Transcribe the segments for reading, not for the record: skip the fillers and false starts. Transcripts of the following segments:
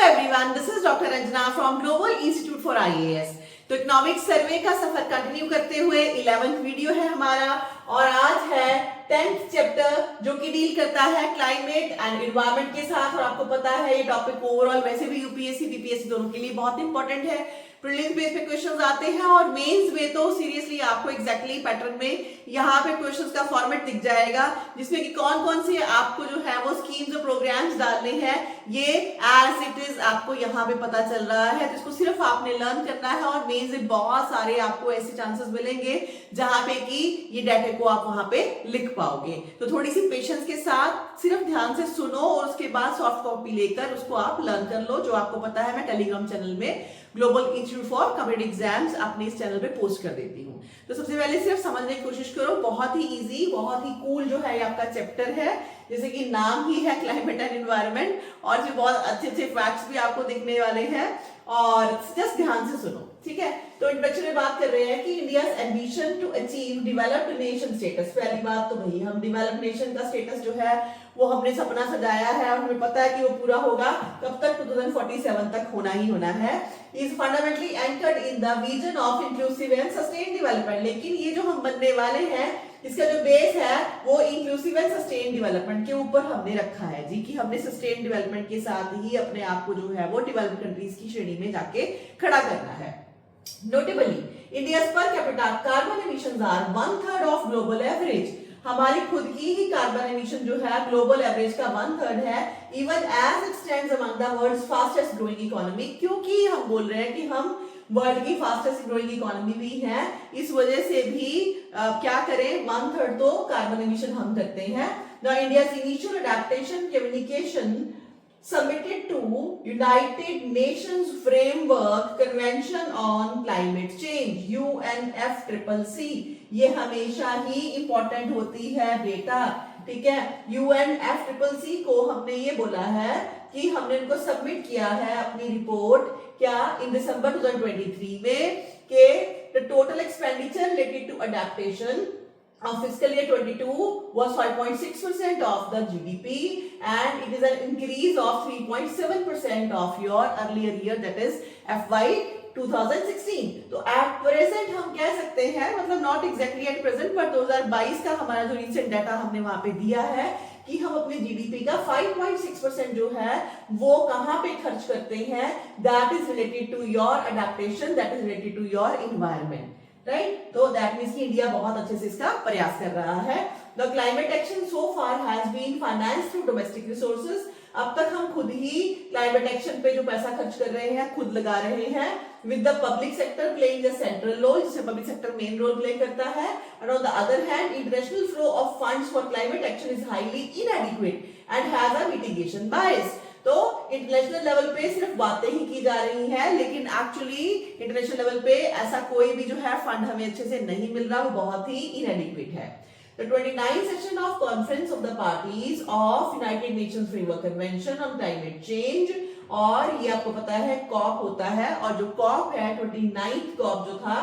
everyone, this is Dr. Ranjana from Global Institute for IAS। तो economic survey का सफर continue करते हुए 11th video है हमारा और आज है 10th चैप्टर जो कि डील करता है क्लाइमेट एंड एनवायरनमेंट के साथ। और आपको पता है ये टॉपिक ओवरऑल वैसे भी यूपीएससी बीपीएससी दोनों के लिए बहुत इंपॉर्टेंट है। प्रीलिम्स बेस पे क्वेश्चंस आते हैं और मेंस में तो सीरियसली आपको एग्जैक्टली पैटर्न में यहाँ पे क्वेश्चंस का फॉर्मेट दिख जाएगा जिसमें कि कौन कौन से आपको जो है वो स्कीम्स और प्रोग्राम्स डालने हैं ये एज इट इज आपको यहाँ पे पता चल रहा है। तो इसको सिर्फ आपने लर्न करना है और मेंस में बहुत सारे आपको ऐसे चांसेस मिलेंगे जहां पे कि ये डाटा को आप वहां पे लिख पाओगे। तो थोड़ी सी पेशेंस के साथ सिर्फ ध्यान से सुनो और उसके बाद सॉफ्ट कॉपी लेकर उसको आप लर्न कर लो। जो आपको पता है मैं टेलीग्राम चैनल में global institute for competitive exams अपने इस चैनल पे पोस्ट कर देती हूँ। तो सबसे पहले सिर्फ समझने की कोशिश करो, बहुत ही इजी बहुत ही कूल जो है ये आपका चैप्टर है। जैसे कि नाम ही है क्लाइमेट एंड एनवायरनमेंट और जो बहुत अच्छे अच्छे फैक्ट्स भी आपको दिखने वाले हैं और जस्ट ध्यान से सुनो, ठीक है। तो इंट्रोडक्शन में बात कर रहे हैं कि India's ambition to achieve developed nation status. पहली बात तो भाई हम डेवलप्ड नेशन का स्टेटस जो है वो हमने सपना सजाया है और हमें पता है कि वो पूरा होगा कब तक, 2047 तक होना ही होना है। Is fundamentally anchored in the vision of inclusive and sustain development. लेकिन ये जो हम बनने वाले हैं इसका जो बेस है वो इंक्लूसिव एंड सस्टेन डेवलपमेंट के ऊपर हमने रखा है जी, कि हमने सस्टेन डेवलपमेंट के साथ ही अपने आप को जो है वो डेवलप्ड कंट्रीज की श्रेणी में जाके खड़ा करना है। Notably India's per capita carbon emissions are 1/3 of global average. हमारी खुद की ही कार्बन एमिशन जो है ग्लोबल एवरेज का 1/3 है। Even as it stands among the world's fastest growing economy, क्योंकि हम बोल रहे हैं कि हम वर्ल्ड की फास्टेस्ट ग्रोइंग इकोनॉमी भी है, इस वजह से भी क्या करें 1/3 तो कार्बन एमिशन हम करते हैं। Now India's initial adaptation communication submitted to United Nations Framework Convention on Climate Change UNFCCC। ये हमेशा ही इंपॉर्टेंट होती है बेटा, ठीक है। UNFCCC को हमने ये बोला है कि हमने उनको सबमिट किया है अपनी रिपोर्ट क्या इन दिसंबर 2023 में के the total expenditure related to adaptation of fiscal year 22 was 5.6% of the GDP and it is an increase of 3.7% of your earlier year, that is FY 2016। तो at present हम कह सकते हैं, मतलब not exactly at present but 2022 का हमारा जो recent data हमने वहां पे दिया है कि हम अपने जीडीपी का 5.6% जो है वो कहां पे खर्च करते हैं, that is related to your adaptation, that is related to your environment, right. तो दैट मींस कि इंडिया बहुत अच्छे से इसका प्रयास कर रहा है। The climate action so far has been financed through domestic resources. अब तक हम खुद ही क्लाइमेट एक्शन पे जो पैसा खर्च कर रहे हैं खुद लगा रहे हैं, with the public sector playing the central role, जिसमें public sector main role play करता है। And on the other hand international flow of funds for climate action is highly inadequate and has a mitigation bias. तो international level पे सिर्फ बातें ही की जा रही हैं, लेकिन एक्चुअली इंटरनेशनल लेवल पे ऐसा कोई भी जो है फंड हमें अच्छे से नहीं मिल रहा, वो बहुत ही इनएडिक्वेट है। The 29th session of Conference of the Parties of United Nations Framework Convention on Climate Change, और ये आपको पता है कॉप होता है, और जो कॉप है 29th कॉप जो था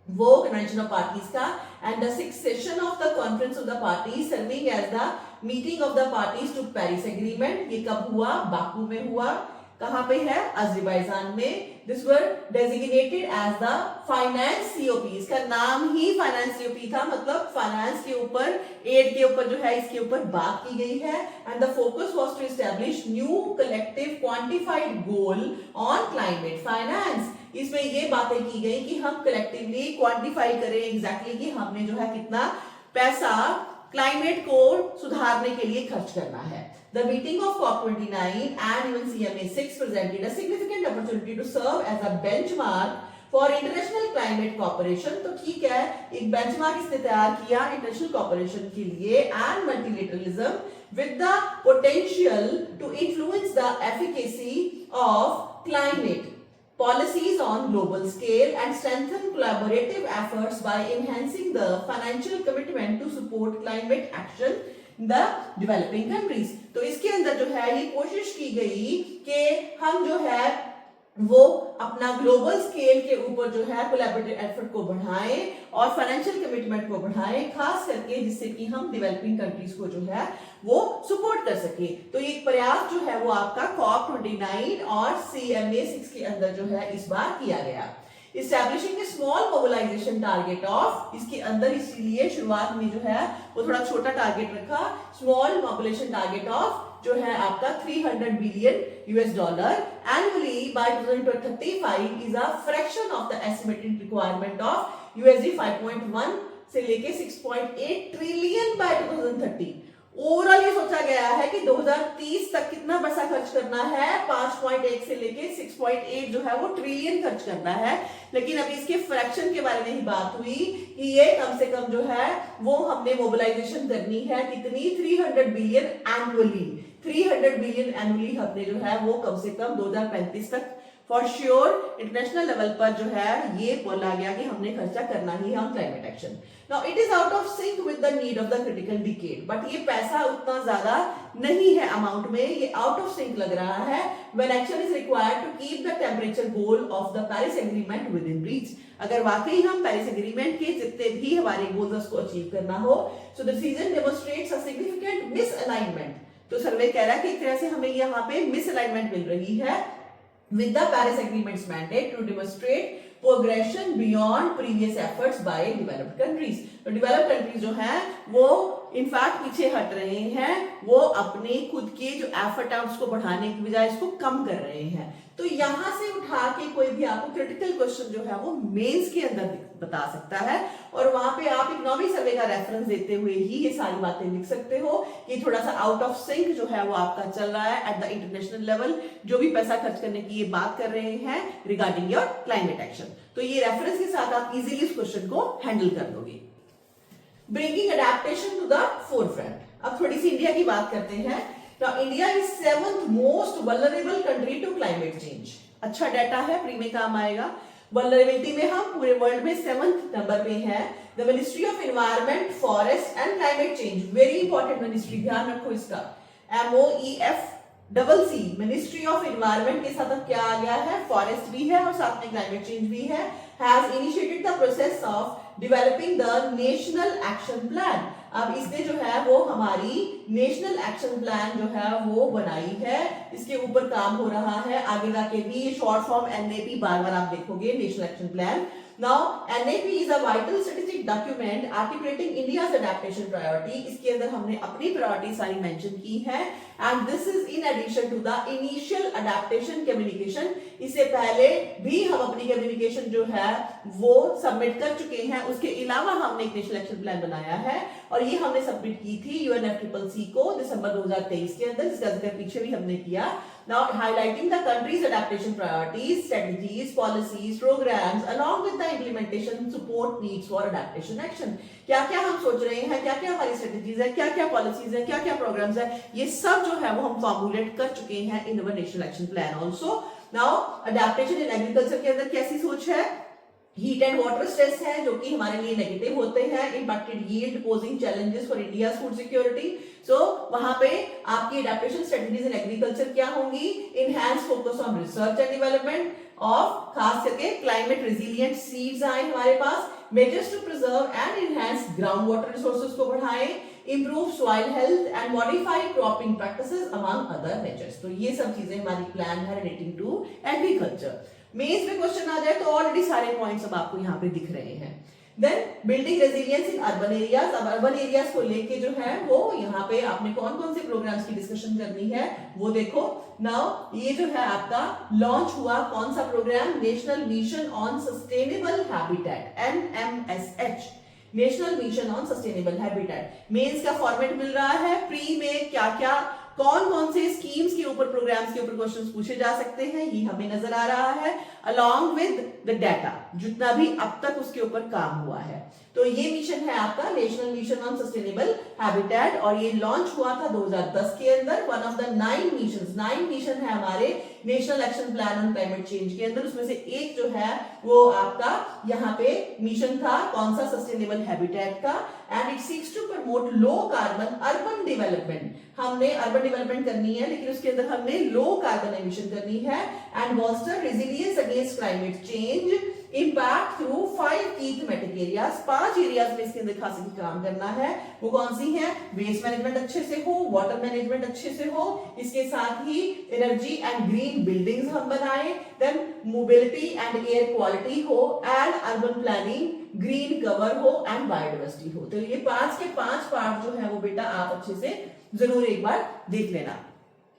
वो कन्वेंशन ऑफ पार्टीज का, and the 6th session of the conference of the parties serving as the meeting of the parties to Paris agreement. ये कब हुआ? बाकू में हुआ। कहां पे है? अजरबैजान में। This were designated as the finance COP. इसका नाम ही फाइनेंस सीओपी था, मतलब फाइनेंस के ऊपर, एड के ऊपर जो है इसके ऊपर बात की गई है। And the focus was to establish new collective quantified goal on climate finance. इसमें ये बातें की गई कि हम कलेक्टिवली क्वांटिफाई करें एग्जैक्टली कि हमने जो है कितना पैसा क्लाइमेट को सुधारने के लिए खर्च करना है। The meeting of COP29 and even CMA6 presented a significant opportunity to serve as a benchmark for international climate cooperation। तो ठीक है, एक benchmark इसने तैयार किया international cooperation के लिए and multilateralism with the potential to influence the efficacy of climate policies on global scale and strengthen collaborative efforts by enhancing the financial commitment to support climate action in the developing countries। तो इसके अंदर जो है ये कोशिश की गई कि हम जो है वो अपना ग्लोबल स्केल के ऊपर जो है कोलैबोरेटिव एफर्ट को बढ़ाएं और फाइनेंशियल कमिटमेंट को बढ़ाएं, खास करके जिससे कि हम डेवलपिंग कंट्रीज को जो है वो सपोर्ट कर सके। तो ये प्रयास जो है वो आपका COP29 और CMA6 के अंदर जो है इस बार किया गया। Establishing a small mobilization target of, इसके अंदर इसीलिए शुरुआत में जो है वो थोड़ा छोटा टारगेट रखा, स्मॉल मोबिलाइजेशन टारगेट ऑफ जो है आपका 300 billion US dollar annually by 2035 is a fraction of the estimated requirement of USD 5.1 से लेके 6.8 ट्रिलियन बाय 2030। ओवरऑल ये सोचा गया है कि 2030 तक कितना पैसा खर्च करना है, 5.1 से लेके 6.8 जो है वो ट्रिलियन खर्च करना है। लेकिन अभी इसके फ्रैक्शन के बारे में ही बात हुई कि ये कम से कम जो है वो हमने मोबिलाइजेशन करनी है कितनी, 300 बिलियन एनुअली। 300 बिलियन एनुअली हमने जो है वो कम से कम 2035 तक फॉर श्योर इंटरनेशनल लेवल पर जो है ये बोला गया कि हमने खर्चा करना ही है on climate action. Now it is out of sync with the need of the critical decade, but ये पैसा उतना ज्यादा नहीं है अमाउंट में, ये आउट ऑफ सिंक लग रहा है when action is required to keep the temperature goal of the Paris agreement within reach. अगर वाकई हम पेरिस एग्रीमेंट के जितने भी हमारे गोल्स को अचीव करना हो, so the decision demonstrates a significant misalignment. तो सर्वे कह रहा है कि एक तरह से हमें यहाँ पे मिसअलाइनमेंट मिल रही है with the Paris Agreement's mandate to demonstrate progression beyond previous efforts by developed countries। तो developed countries जो हैं वो इनफैक्ट पीछे हट रहे हैं, वो अपने खुद के जो एफर्ट है उसको बढ़ाने की बजाय इसको कम कर रहे हैं। तो यहां से उठा के कोई भी आपको क्रिटिकल क्वेश्चन जो है वो मेंस के अंदर बता सकता है, और वहां पे आप इकोनॉमिक सर्वे का रेफरेंस देते हुए ही ये सारी बातें लिख सकते हो कि थोड़ा सा आउट ऑफ सिंक जो है वो आपका चल रहा है एट द इंटरनेशनल लेवल, जो भी पैसा खर्च करने की ये बात कर रहे हैं रिगार्डिंग योर क्लाइमेट एक्शन। तो ये रेफरेंस के साथ आप इजीली इस क्वेश्चन को हैंडल कर दोगे। Bringing adaptation to the forefront. अब थोड़ी सी इंडिया की बात करते हैं। Now India is 7th most vulnerable country to climate change। अच्छा डाटा है, प्री में काम आएगा। वल्नरेबिलिटी में हम पूरे वर्ल्ड में 7th नंबर पे है। The ministry of environment, forest and climate change, very important ministry, ध्यान रखो इसका। MOEFCC, मिनिस्ट्री ऑफ एनवायरनमेंट के साथ अब क्या आ गया है, फॉरेस्ट भी है और साथ में क्लाइमेट चेंज भी है। Has initiated the process of developing the national action plan. अब इसने जो है वो हमारी नेशनल एक्शन प्लान जो है वो बनाई है, इसके ऊपर काम हो रहा है। आगे जाके भी ये शॉर्ट फॉर्म NAP बार बार आप देखोगे, national action plan. Now NAP is a vital strategic document articulating India's adaptation priority। इसके अंदर हमने अपनी प्रायोरिटी सारी मेंशन की है, and this is in addition to the initial adaptation communication. इससे पहले भी हम अपनी कम्युनिकेशन जो है वो सबमिट कर चुके हैं, उसके अलावा हमने एक नेशनल एक्शन प्लान बनाया है और ये हमने सबमिट की थी UNFCCC को दिसंबर 2023 के अंदर, जिसका जिक्र पीछे भी हमने किया। Now highlighting the country's adaptation priorities, strategies, policies, programs along with the implementation support needs for adaptation action। क्या क्या हम सोच रहे हैं, क्या क्या हमारी स्ट्रेटजीज है, क्या क्या पॉलिसीज है, क्या क्या प्रोग्राम्स है, ये सब जो है वो हम फॉर्मुलेट कर चुके हैं in our national action plan also. Now adaptation in agriculture के अंदर कैसी सोच है, हीट एंड वाटर स्ट्रेस है जो कि हमारे लिए नेगेटिव होते हैं, impacted yield posing challenges for India's food security. So वहां पे आपकी अडेप्टेशन स्ट्रेटजीज इन एग्रीकल्चर क्या होंगी, enhance focus on research and development of, खास करके क्लाइमेट रेजिलिएंट सीड्स आए हमारे पास, measures to preserve and enhance ground water resources को बढ़ाएं, improve soil health and modify cropping practices among other measures। तो ये सब चीजें हमारी प्लान है रिलेटिंग टू एग्रीकल्चर। मेंस में क्वेश्चन आ जाए तो ऑलरेडी सारे पॉइंट्स अब आपको यहाँ पे दिख रहे हैं। Then building resilience in urban areas. अब अर्बन एरियाज को लेके जो है वो यहाँ पे आपने कौन कौन से प्रोग्राम्स की डिस्कशन करनी है वो देखो। नाउ ये जो है आपका लॉन्च हुआ कौन सा programme, national mission on sustainable habitat, NMSH, national mission on sustainable habitat. Mains का फॉर्मेट मिल रहा है, प्री में क्या क्या कौन कौन से स्कीम्स के ऊपर, प्रोग्राम्स के ऊपर क्वेश्चंस पूछे जा सकते हैं ये हमें नजर आ रहा है, अलोंग विद द डाटा जितना भी अब तक उसके ऊपर काम हुआ है। तो तो ये मिशन है आपका national mission on sustainable habitat और ये लॉन्च हुआ था 2010 के अंदर। वन ऑफ द 9 मिशन है हमारे national action plan on climate change के अंदर। उसमें से एक जो है वो आपका यहाँ पे मिशन था, कौन सा, सस्टेनेबल हैबिटेट का। And it seeks to promote low carbon urban development. हमने अर्बन डेवलपमेंट करनी है लेकिन उसके अंदर हमने लो कार्बन एमिशन करनी है। And bolster resilience against climate change impact through 5 की थीमेटिक एरियाज। 5 एरियाज में इसके अंदर खास काम करना है। वो कौन सी है? वेस्ट मैनेजमेंट अच्छे से हो, वाटर मैनेजमेंट अच्छे से हो, इसके साथ ही एनर्जी एंड ग्रीन बिल्डिंग्स हम बनाएं, then mobility and air quality हो, and urban planning, green cover हो एंड बायोडाइवर्सिटी हो। तो ये 5 के 5 पार्ट जो है वो बेटा आप अच्छे से जरूर एक बार देख लेना।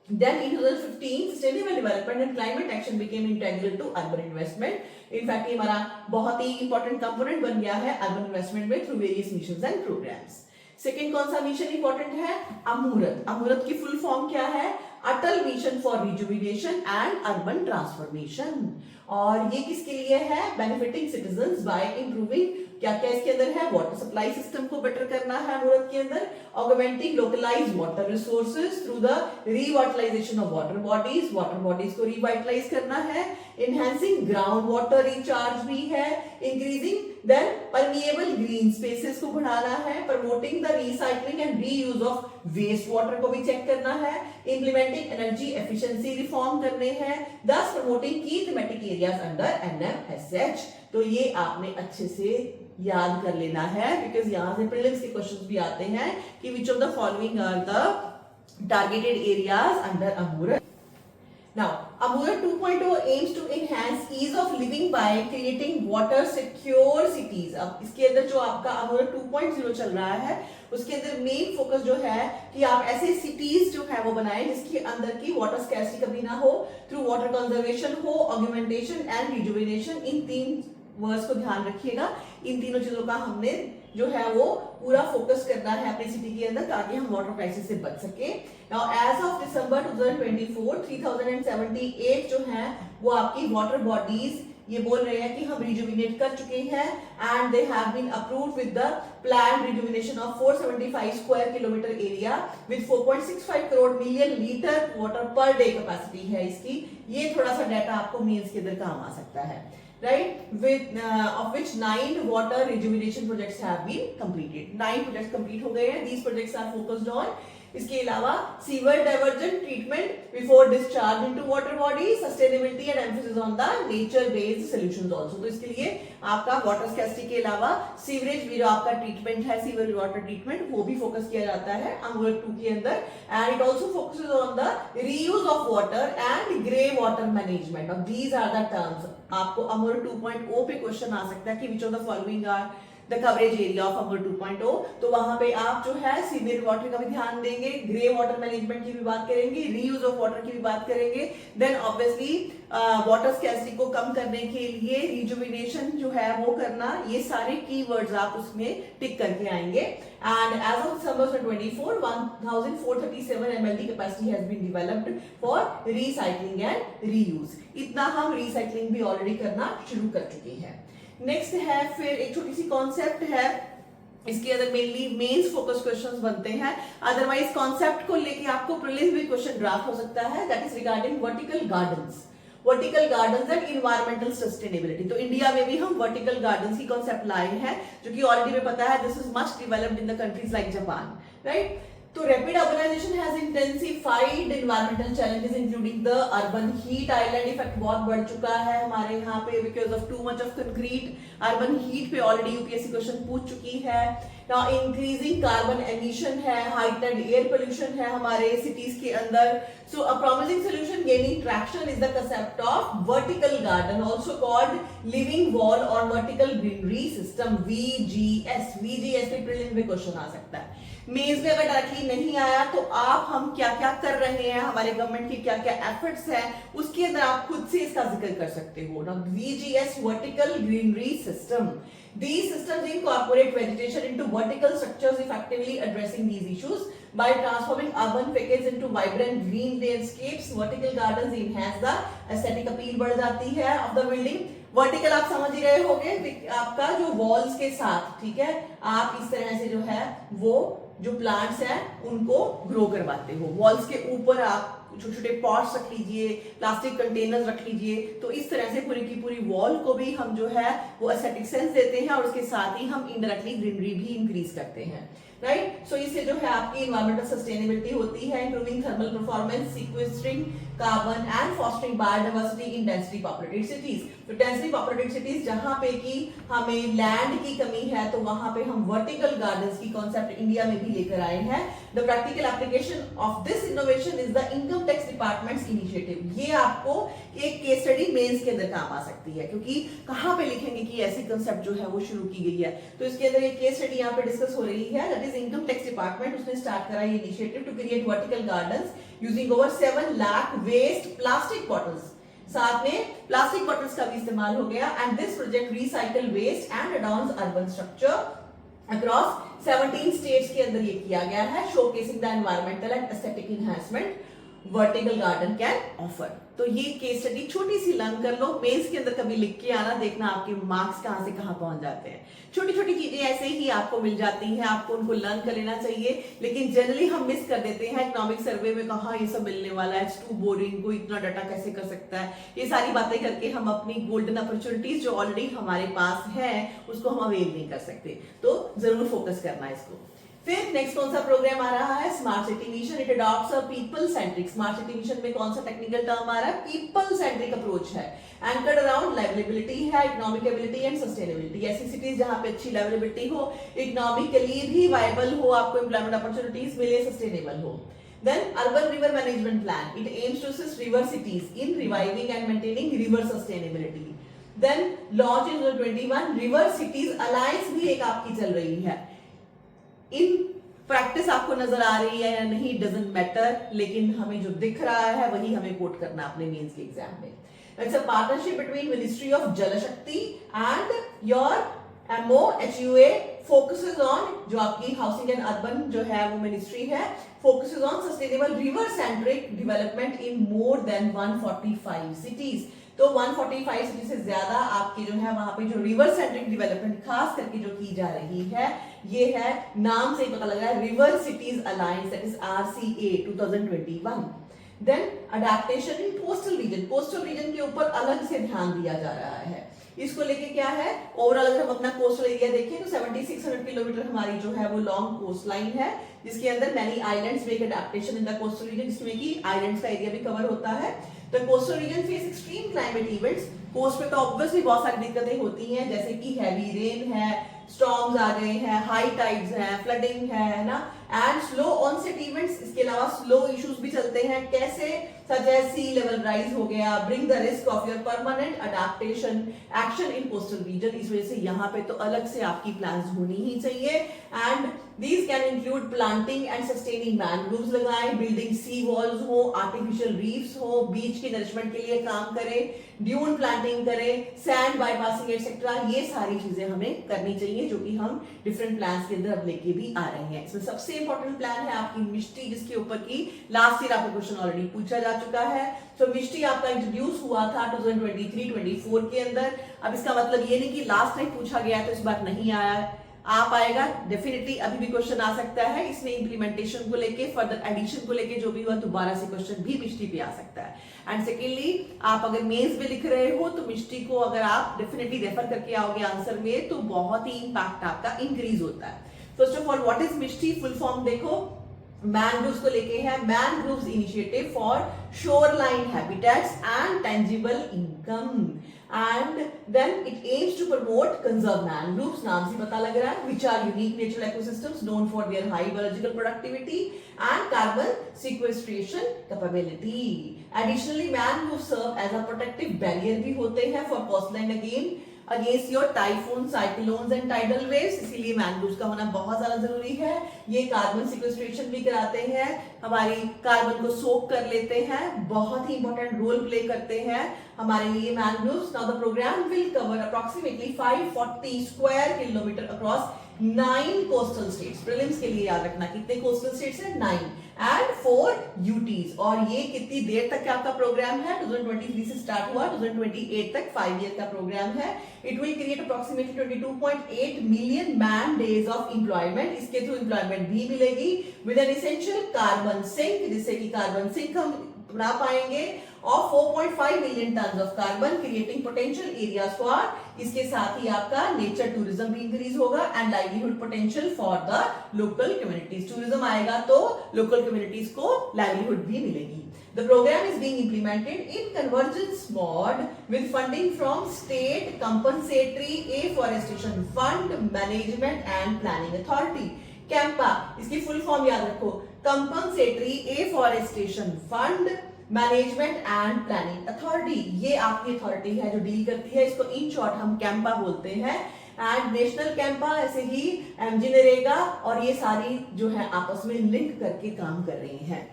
Then in 2015, sustainable development and climate action became integral to urban investment. In fact, ये हमारा बहुत ही important component बन गया है urban investment में through various missions and programs. Second कौन सा मिशन इंपॉर्टेंट है? अमूरत। अमूरत की फुल फॉर्म क्या है? Atal mission for rejuvenation and urban transformation. और ये किसके लिए है? बेनिफिटिंग सिटीजंस बाय इंप्रूविंग, क्या क्या इसके अंदर है? वाटर सप्लाई सिस्टम को बेटर करना है अमूरत के अंदर, augmenting localised water resources through the revitalisation of water bodies को रिवाइटलाइज करना है, इनहैंसिंग ग्राउंड वाटर रिचार्ज भी है, increasing then permeable green spaces को बढ़ाना है, promoting the recycling and reuse of waste water को भी चेक करना है, इंप्लीमेंटिंग एनर्जी एफिशिएंसी रिफॉर्म करने हैं, दस प्रमोटिंग की थीमेटिक एरियाज अंडर एनएमएसएच। तो ये आपने अच्छे से याद कर लेना है बिकॉज यहां से प्रीलिम्स के क्वेश्चंस भी आते हैं कि which of the following are the targeted areas under AMRUT. Now, Amurut 2.0 aims to enhance ease of living by creating water secure cities. अब इसके अंदर जो आपका Amurut 2.0 चल रहा है उसके अंदर मेन फोकस जो है कि आप ऐसे सिटीज जो है वो बनाएं जिसके अंदर की वाटर स्कैर्सिटी कभी ना हो, थ्रू वाटर कंजर्वेशन हो, augmentation and rejuvenation. In 3 words को ध्यान रखिएगा। इन तीनों चीजों का हमने जो है वो पूरा फोकस करना है अपनी सिटी के अंदर ताकि हम वाटर क्राइसिस से बच सके। नाउ एज ऑफ दिसंबर 2024 3078 जो है वो आपकी वाटर बॉडीज ये बोल रहे हैं कि हम रिजुविनेट कर चुके हैं and they have been approved with the plan rejuvenation of 475 square kilometre area with 4.65 crore million litre water per day capacity है इसकी। ये थोड़ा सा डाटा आपको मेंस के अंदर काम आ सकता है, right? With of which 9 water rejuvenation projects have been completed. 9 projects complete हो गए हैं. These projects are focused on इसके अलावा sewer diversion treatment before discharge into water body, sustainability and emphasis on the nature based solutions also. तो इसके लिए आपका water scarcity के अलावा सीवरेज भी जो आपका ट्रीटमेंट है, सीवर वाटर ट्रीटमेंट, वो भी फोकस किया जाता है अमूरत 2 के अंदर। And it also focuses on the reuse of water and grey water management. और दीज आर द टर्म्स। आपको अमूरत 2.0 पे क्वेश्चन आ सकता है कि which of the following are the coverage area of AMRUT 2.0। तो वहां पे आप जो है सीवर वाटर का भी ध्यान देंगे, ग्रे वाटर मैनेजमेंट की भी बात करेंगे, रीयूज ऑफ वाटर की भी बात करेंगे। देन ऑब्वियसली वाटर स्कैर्सिटी को कम करने के लिए रिजुविनेशन जो है वो करना, ये सारे कीवर्ड्स आप उसमें टिक करके आएंगे। And as of December 24 1437 ml capacity has been developed for recycling and reuse. इतना हम रिसाइकलिंग भी ऑलरेडी करना शुरू कर चुके हैं। नेक्स्ट है फिर एक छोटी सी कॉन्सेप्ट है, इसके अंदर मेनली मेंस फोकस क्वेश्चंस बनते हैं। अदरवाइज कॉन्सेप्ट को लेके आपको प्रीलिम्स भी क्वेश्चन ड्राफ्ट हो सकता है, that is regarding vertical gardens and environmental sustainability. तो इंडिया में भी हम वर्टिकल गार्डन्स की कॉन्सेप्ट लाए हैं जो कि ऑलरेडी में पता है, this is much developed in the countries like Japan, right? तो rapid urbanisation has intensified environmental challenges including the urban heat island effect बहुत बढ़ चुका है हमारे यहाँ पे because of too much of concrete. Urban heat पे ऑलरेडी यूपीएससी क्वेश्चन पूछ चुकी है। नाउ इंक्रीजिंग कार्बन एमिशन है, हाइटेंड एयर पोल्यूशन है हमारे सिटीज के अंदर। So a promising solution gaining traction is the concept of vertical garden, also called living wall और vertical greenery system, VGS. VGS पे प्रीलिम्स में क्वेश्चन आ सकता है। मेंस में अगर डायरेक्टली नहीं आया तो आप हम क्या क्या कर रहे हैं, हमारे गवर्नमेंट की क्या क्या एफर्ट्स हैं, उसके अंदर आप खुद से इसका जिक्र कर सकते हो ना। VGS vertical greenery system, these systems incorporate vegetation into vertical structures effectively addressing these issues। by transforming urban facades into vibrant green landscapes. Vertical gardens enhance the aesthetic appeal बढ़ जाती है of the building. वर्टिकल आप समझ ही रहे होंगे, आपका जो walls के साथ, ठीक है, आप इस तरह से जो है वो जो प्लांट्स हैं उनको ग्रो करवाते हो। वॉल्स के ऊपर आप छोटे छोटे पॉट्स रख लीजिए, प्लास्टिक कंटेनर्स रख लीजिए, तो इस तरह से पूरी की पूरी वॉल को भी हम जो है वो एस्थेटिक सेंस देते हैं और उसके साथ ही हम इनडायरेक्टली ग्रीनरी भी इंक्रीज करते हैं, राइट। सो इससे जो है आपकी एनवायरमेंटल सस्टेनेबिलिटी होती है, improving thermal performance, sequestering carbon and fostering biodiversity in densely populated cities. तो डेंसली पॉपुलेटेड सिटीज जहां पे कि हमें लैंड की कमी है, तो वहां पे हम वर्टिकल गार्डन्स की कॉन्सेप्ट इंडिया में भी लेकर आए हैं। The practical application of this innovation is the income tax departments initiative. ये आपको एक केस स्टडी मेंस के अंदर काम आ सकती है, क्योंकि कहां पे लिखेंगे कि ऐसी कॉन्सेप्ट जो है वो शुरू की गई है, तो इसके अंदर एक केस स्टडी यहाँ पे डिस्कस हो रही है। That is income tax department, उसने स्टार्ट करा ये initiative to create vertical gardens using over 7 lakh waste plastic bottles. साथ में प्लास्टिक बॉटल्स का भी इस्तेमाल हो गया। And this project recycle waste and adorns urban structure across 17 states के अंदर ये किया गया है, showcasing the environmental and aesthetic enhancement vertical garden can offer. तो ये केस स्टडी छोटी सी लर्न कर लो, मेंस के अंदर कभी लिख के आना, देखना आपके मार्क्स कहां से कहां पहुंच जाते हैं। छोटी छोटी चीजें ऐसे ही आपको मिल जाती हैं, आपको उनको लर्न कर लेना चाहिए, लेकिन जनरली हम मिस कर देते हैं इकोनॉमिक सर्वे में, कहां ये सब मिलने वाला है, इट्स टू बोरिंग, कोई इतना डाटा कैसे कर सकता है। ये सारी बातें करके हम अपनी गोल्डन अपॉर्चुनिटीज जो ऑलरेडी हमारे पास है उसको हम अवेल नहीं कर सकते, तो जरूर फोकस करना है इसको। फिर नेक्स्ट कौन सा प्रोग्राम आ रहा है, smart city mission. It adopts a people centric, smart city mission में कौन सा टेक्निकल टर्म आ रहा है, पीपल सेंट्रिक अप्रोच है, एंकर्ड अराउंड लाइवलेबिलिटी है, इकोनॉमिक एबिलिटी एंड सस्टेनेबिलिटी। ऐसी सिटीज जहां पे अच्छी लाइवलेबिलिटी हो, इकोनॉमिकली भी वायबल हो, आपको एम्प्लॉयमेंट अपॉर्चुनिटीज मिले, सस्टेनेबल हो। Then urban river management plan, it aims to assist river cities in reviving and maintaining river sustainability. Then launch in 2021 river cities alliance भी एक आपकी चल रही है। इन प्रैक्टिस आपको नजर आ रही है या नहीं डजंट मैटर, लेकिन हमें जो दिख रहा है वही हमें कोट करना अपने मेंस के एग्जाम में। It's a partnership between ministry of जल शक्ति and your MoHUA focuses on, जो आपकी हाउसिंग एंड अर्बन जो है वो मिनिस्ट्री है, focuses on sustainable river centric development in more than 145 cities। तो 145 सिटी से ज्यादा आपकी जो है वहां पे जो रिवर सेंट्रिक डेवलपमेंट खास करके जो की जा रही है, ये है, नाम से ही पता लग रहा है, river cities alliance, that is RCA 2021। Then adaptation in coastal region, coastal region के ऊपर अलग से ध्यान दिया जा रहा है। इसको लेके क्या है, ओवरऑल अगर हम अपना कोस्टल एरिया देखें तो 7600 किलोमीटर हमारी जो है वो लॉन्ग कोस्ट लाइन है, जिसके अंदर many islands make adaptation in the coastal region, जिसमें कि आइलैंड्स का एरिया भी कवर होता है। तो coastal region face extreme climate events, coast पे तो ऑब्वियसली बहुत सारी दिक्कतें होती हैं, जैसे कि हैवी रेन है, स्टॉर्म्स आ गए हैं, हाई टाइड्स हैं, फ्लडिंग है ना, एंड स्लो ऑनसेट इवेंट्स। इसके अलावा स्लो इश्यूज भी चलते हैं, कैसे, सच एज सी लेवल राइज हो गया, bring the risk of your permanent adaptation action in coastal reason. इस वजह से यहाँ पे तो अलग से आपकी प्लान्स होनी ही चाहिए। And these can include planting and sustaining mangroves लगाएं, building sea walls हो, artificial reefs हो, बीच की नरिशमेंट के लिए काम करें, ड्यून प्लांटिंग करें, सैंड बाईपासिंग एटसेट्रा, ये सारी चीजें हमें करनी चाहिए, जो कि हम डिफरेंट प्लान्स के अंदर अब लेके भी आ रहे हैं। इसमें सबसे इंपॉर्टेंट प्लान है आपकी मिष्टी, जिसके ऊपर की लास्ट ईयर आपका क्वेश्चन ऑलरेडी पूछा जा चुका है। तो मिष्टी आपका इंट्रोड्यूस हुआ था 2023-24 के अंदर। अब इसका मतलब ये नहीं कि लास्ट टाइम पूछा गया तो इस बार नहीं आया, आ पाएगा डेफिनेटली, अभी भी क्वेश्चन आ सकता है। इसमें इंप्लीमेंटेशन को लेके, फर्दर एडिशन को लेके जो भी हुआ, दोबारा से क्वेश्चन भी मिष्टी पे आ सकता है। एंड सेकेंडली, आप अगर मेंस में लिख रहे हो तो मिष्टी को अगर आप डेफिनेटली रेफर करके आओगे आंसर में, तो बहुत ही इंपैक्ट आपका इंक्रीज होता है। First of all, what is Mishti, full form देखो, मैनग्रोव्स को लेके है, mangroves initiative for shoreline habitats and tangible income. And then it aims to promote conserve mangroves, नाम से पता लग रहा है, which are unique natural ecosystems known for their high biological productivity and carbon sequestration capability. Additionally, mangroves serve as a protective barrier भी होते हैं for coastline against your typhoon, cyclones and tidal waves, इसीलिए mangroves का होना बहुत ज्यादा जरूरी है। ये कार्बन सिक्वेस्ट्रेशन भी कराते हैं, हमारी कार्बन को सोक कर लेते हैं, बहुत ही इंपॉर्टेंट रोल प्ले करते हैं हमारे लिए mangroves. Now the programme will cover approximately 540 square kilometre across 9 coastal states. Prelims के लिए याद रखना कितने कोस्टल स्टेट्स हैं, 9 एंड 4 यूटीज। और ये कितनी देर तक का आपका प्रोग्राम है, 2023 से स्टार्ट हुआ 2028 तक 5 ईयर का प्रोग्राम है। It will create approximately 22.8 million man days of employment. इसके थ्रू एम्प्लॉयमेंट भी मिलेगी with an essential carbon sink, जिससे कि कार्बन सिंक हम बना पाएंगे, और 4.5 million ton of carbon creating potential areas for. इसके साथ ही आपका नेचर टूरिज्म भी इंक्रीज होगा and livelihood potential for the local communities. Tourism आएगा तो लोकल कम्युनिटीज को लाइवलीहुड भी मिलेगी। The program is being implemented in convergence mode with funding from State Compensatory Afforestation Fund Management and Planning Authority. Campa, इसकी full form याद रखो, compensatory afforestation fund management and planning authority. ये आपकी authority है जो डील करती है, इसको इन शॉर्ट हम कैंपा बोलते हैं। एंड नेशनल कैंपा ऐसे ही एमजी नरेगा और ये सारी जो है आपस में लिंक करके काम कर रही हैं।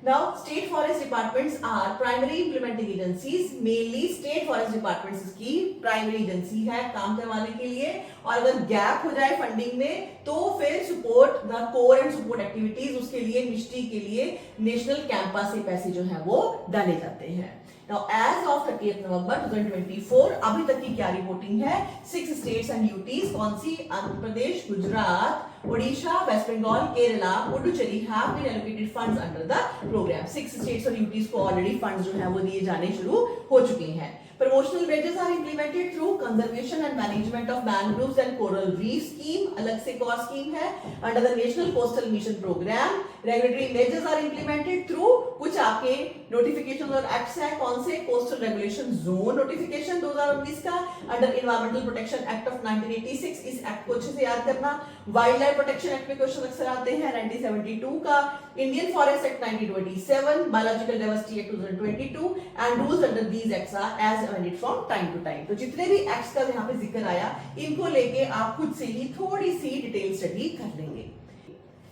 Now, state forest departments are primary implementing agencies. Mainly state forest departments इसकी primary agency है काम करवाने के लिए, और अगर गैप हो जाए फंडिंग में तो फिर support the core and support activities, उसके लिए मिनिस्ट्री के लिए नेशनल कैंपा से पैसे जो है वो डाले जाते हैं। Now, as of 30th November 2024, अभी तक की क्या रिपोर्टिंग है, 6 states and UTs, कौन सी, Andhra Pradesh, Gujarat, Odisha, West Bengal, Kerala, Puducherry have been allocated funds under the program. 6 states और UTs को ऑलरेडी फंड्स जो है वो दिए जाने शुरू हो चुके हैं। Promotional measures are implemented through conservation and management of mangroves and coral reef scheme, अलग से एक और स्कीम है under the National Coastal Mission Program. Regulatory measures are implemented through कुछ आपके नोटिफिकेशन और एक्ट्स हैं, कौन से, कोस्टल रेगुलेशन जोन नोटिफिकेशन 2019 का under environmental protection act of 1986, इस एक्ट को अच्छे से याद करना। वाइल्ड लाइफ प्रोटेक्शन एक्ट में क्वेश्चन अक्सर आते हैं, 1972 का Indian forest act 1927, biological diversity act 2022 and rules under these acts are as amended from time to time. तो जितने भी एक्ट्स का यहाँ पे जिक्र आया, इनको लेके आप खुद से ही थोड़ी सी डिटेल स्टडी कर लेंगे।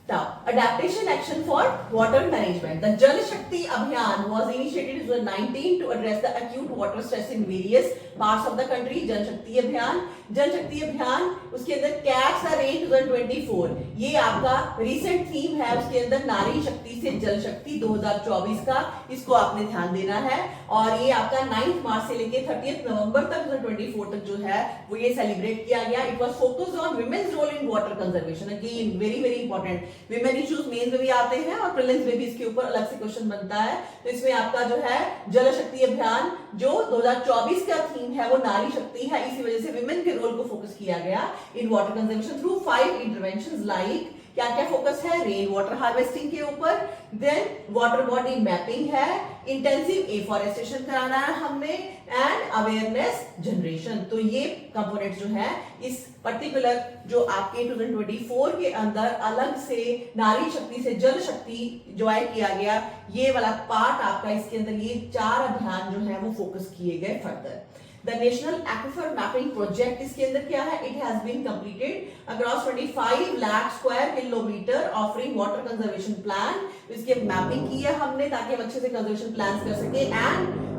Now, adaptation action for water management. The Jal Shakti Abhiyan was initiated in 2019 to address the acute water stress in various parts of the country. Jal Shakti Abhiyan, उसके अंदर Catch the Rain 2024, ये आपका recent theme है, उसके अंदर नारी शक्ति से जल शक्ति 2024 का, इसको आपने ध्यान देना है। और ये आपका 9 मार्च से लेके 30 नवंबर तक 2024 तक जो है वो ये सेलिब्रेट किया गया। It was focused on women's role in water conservation. Again, very important. Women issues mains में भी आते हैं और प्रीलिम्स में भी इसके ऊपर अलग से क्वेश्चन बनता है। तो इसमें आपका जो है जल शक्ति अभियान जो 2024 का थीम है वो नारी शक्ति है, इसी वजह से विमेन के रोल को फोकस किया गया in water conservation through 5 interventions. Like क्या क्या फोकस है, रेन वाटर हार्वेस्टिंग के ऊपर, देन वाटर बॉडी मैपिंग है, इंटेंसिव एफॉरेस्टेशन कराना है हमने, एंड अवेयरनेस जनरेशन। तो ये कंपोनेंट जो है इस पर्टिकुलर जो आपके 2024 के अंदर अलग से नारी शक्ति से जल शक्ति जो है किया गया, ये वाला पार्ट आपका, इसके अंदर ये 4 अभियान जो है वो फोकस किए गए further. The National Aquifer Mapping Project, इसके अंदर क्या है, it has been completed across 25 lakh square kilometer offering water conservation plan. इसके मैपिंग की है हमने ताकि हम अच्छे से कंजर्वेशन प्लान्स कर सके and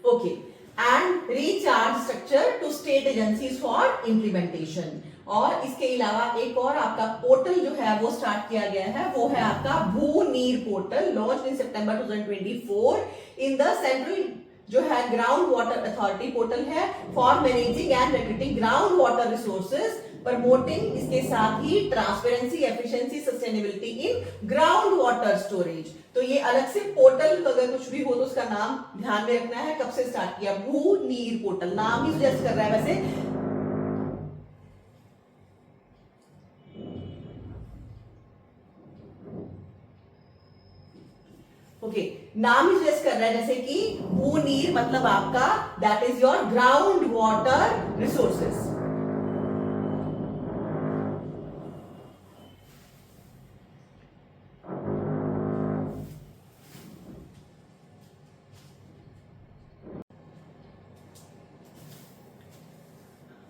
okay, and recharge structure to state agencies for implementation. और इसके अलावा एक और आपका पोर्टल जो है वो स्टार्ट किया गया है, वो है आपका Bhu Neer portal, launch in September 2024 in the central जो है ग्राउंड वाटर अथॉरिटी पोर्टल है for managing and regulating ground water resources, promoting इसके साथ ही transparency, efficiency, sustainability in ground water storage. तो ये अलग से पोर्टल अगर कुछ भी हो तो उसका नाम ध्यान में रखना है। कब से स्टार्ट किया? भू नीर पोर्टल, नाम ही सजेस्ट कर रहा है वैसे। ओके, नाम ही सजेस्ट कर रहा है, जैसे कि भू नीर मतलब आपका that is your ground water resources.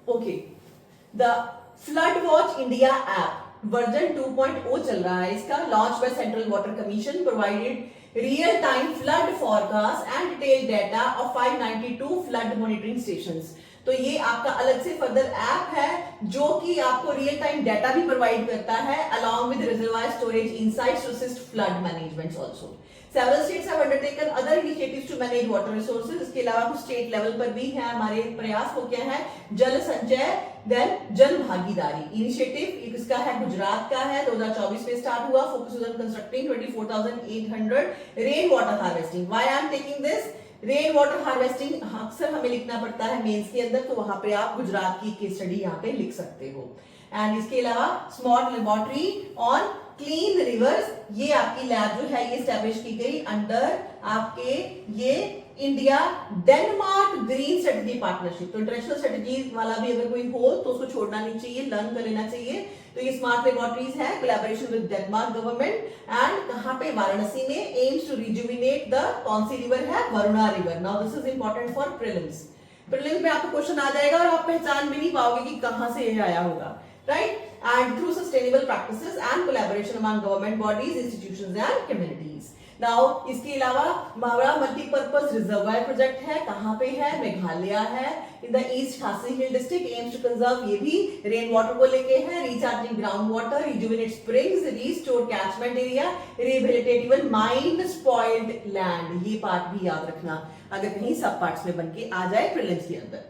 Okay, the flood watch India app version 2.0 चल रहा है इसका, launch by central water commission, provided real time flood forecast and detail data of 592 flood monitoring stations. तो ये आपका अलग से फर्दर ऐप है जो कि आपको रियल टाइम डेटा भी प्रोवाइड करता है along with reservoir storage insights to assist flood management also. Several states have undertaken other initiatives to manage water resources. इसके अलावा कुछ स्टेट लेवल पर भी है हमारे प्रयास। वो क्या है? जल संचय, देन जन भागीदारी इनिशिएटिव, इसका है गुजरात का है, 2024 में स्टार्ट हुआ। Focus on constructing 24,800 rain water harvesting. Why I am taking this? Rain water harvesting अक्सर हमें लिखना पड़ता है मेंस के अंदर, तो वहां पे आप गुजरात की केस स्टडी यहाँ पे लिख सकते हो। एंड इसके अलावा smart laboratory on clean reverse, ये आपकी लैब जो है ये स्टैब्लिश की गई अंडर आपके ये India Denmark green strategy partnership. तो इंटरनेशनल स्ट्रेटजी वाला भी अगर कोई हो तो उसको छोड़ना नहीं चाहिए, लर्न कर लेना चाहिए। तो ये स्मार्ट लेबोरेटरीज है, collaboration with Denmark government. And कहां पे? वाराणसी में। एम्स टू रिजुविनेट द कौन सी रिवर है? Varuna river. Now this is important for prelims. Prelims में आपको क्वेश्चन आ जाएगा और आप पहचान भी नहीं पाओगे कि कहां से ये आया होगा, right? And through sustainable practices and collaboration among government bodies, institutions and communities. Now इसके अलावा मावड़ा मल्टीपर्पज रिजर्वायर प्रोजेक्ट है, कहाँ पे है? मेघालय है, इन the east Khasi hill district. Aims to conserve, ये भी रेन वाटर को लेके है। Recharging ground water, rejuvenate springs, restore catchment area, rehabilitate even mine spoiled land. ये पार्ट भी याद रखना अगर कहीं सब पार्ट्स में बन के आ जाए प्रीलिम्स के अंदर।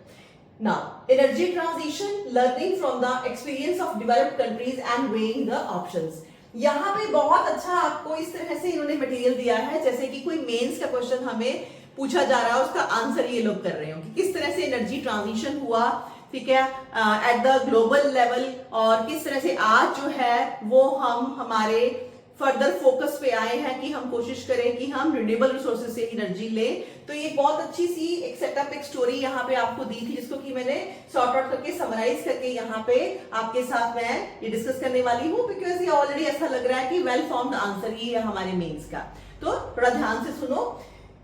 Now, energy transition, learning from the experience of developed countries and weighing the options. यहाँ पे बहुत अच्छा आपको इस तरह से इन्होंने मटेरियल दिया है, जैसे कि कोई मेंस का क्वेश्चन हमें पूछा जा रहा है, उसका आंसर ये लोग कर रहे हो कि किस तरह से एनर्जी ट्रांजिशन हुआ, ठीक है, एट द ग्लोबल लेवल, और किस तरह से आज जो है वो हम हमारे फर्दर फोकस पे आए हैं कि हम कोशिश करें कि हम रिन्यूएबल रिसोर्सेज से एनर्जी लें। तो ये बहुत अच्छी सी एक सेटअप, एक स्टोरी यहाँ पे आपको दी थी, जिसको कि मैंने सॉर्ट आउट करके समराइज करके यहाँ पे आपके साथ मैं ये डिस्कस करने वाली हूँ, बिकॉज ये ऑलरेडी ऐसा लग रहा है कि वेल फॉर्म्ड आंसर ही है हमारे मेंस का। तो थोड़ा ध्यान से सुनो।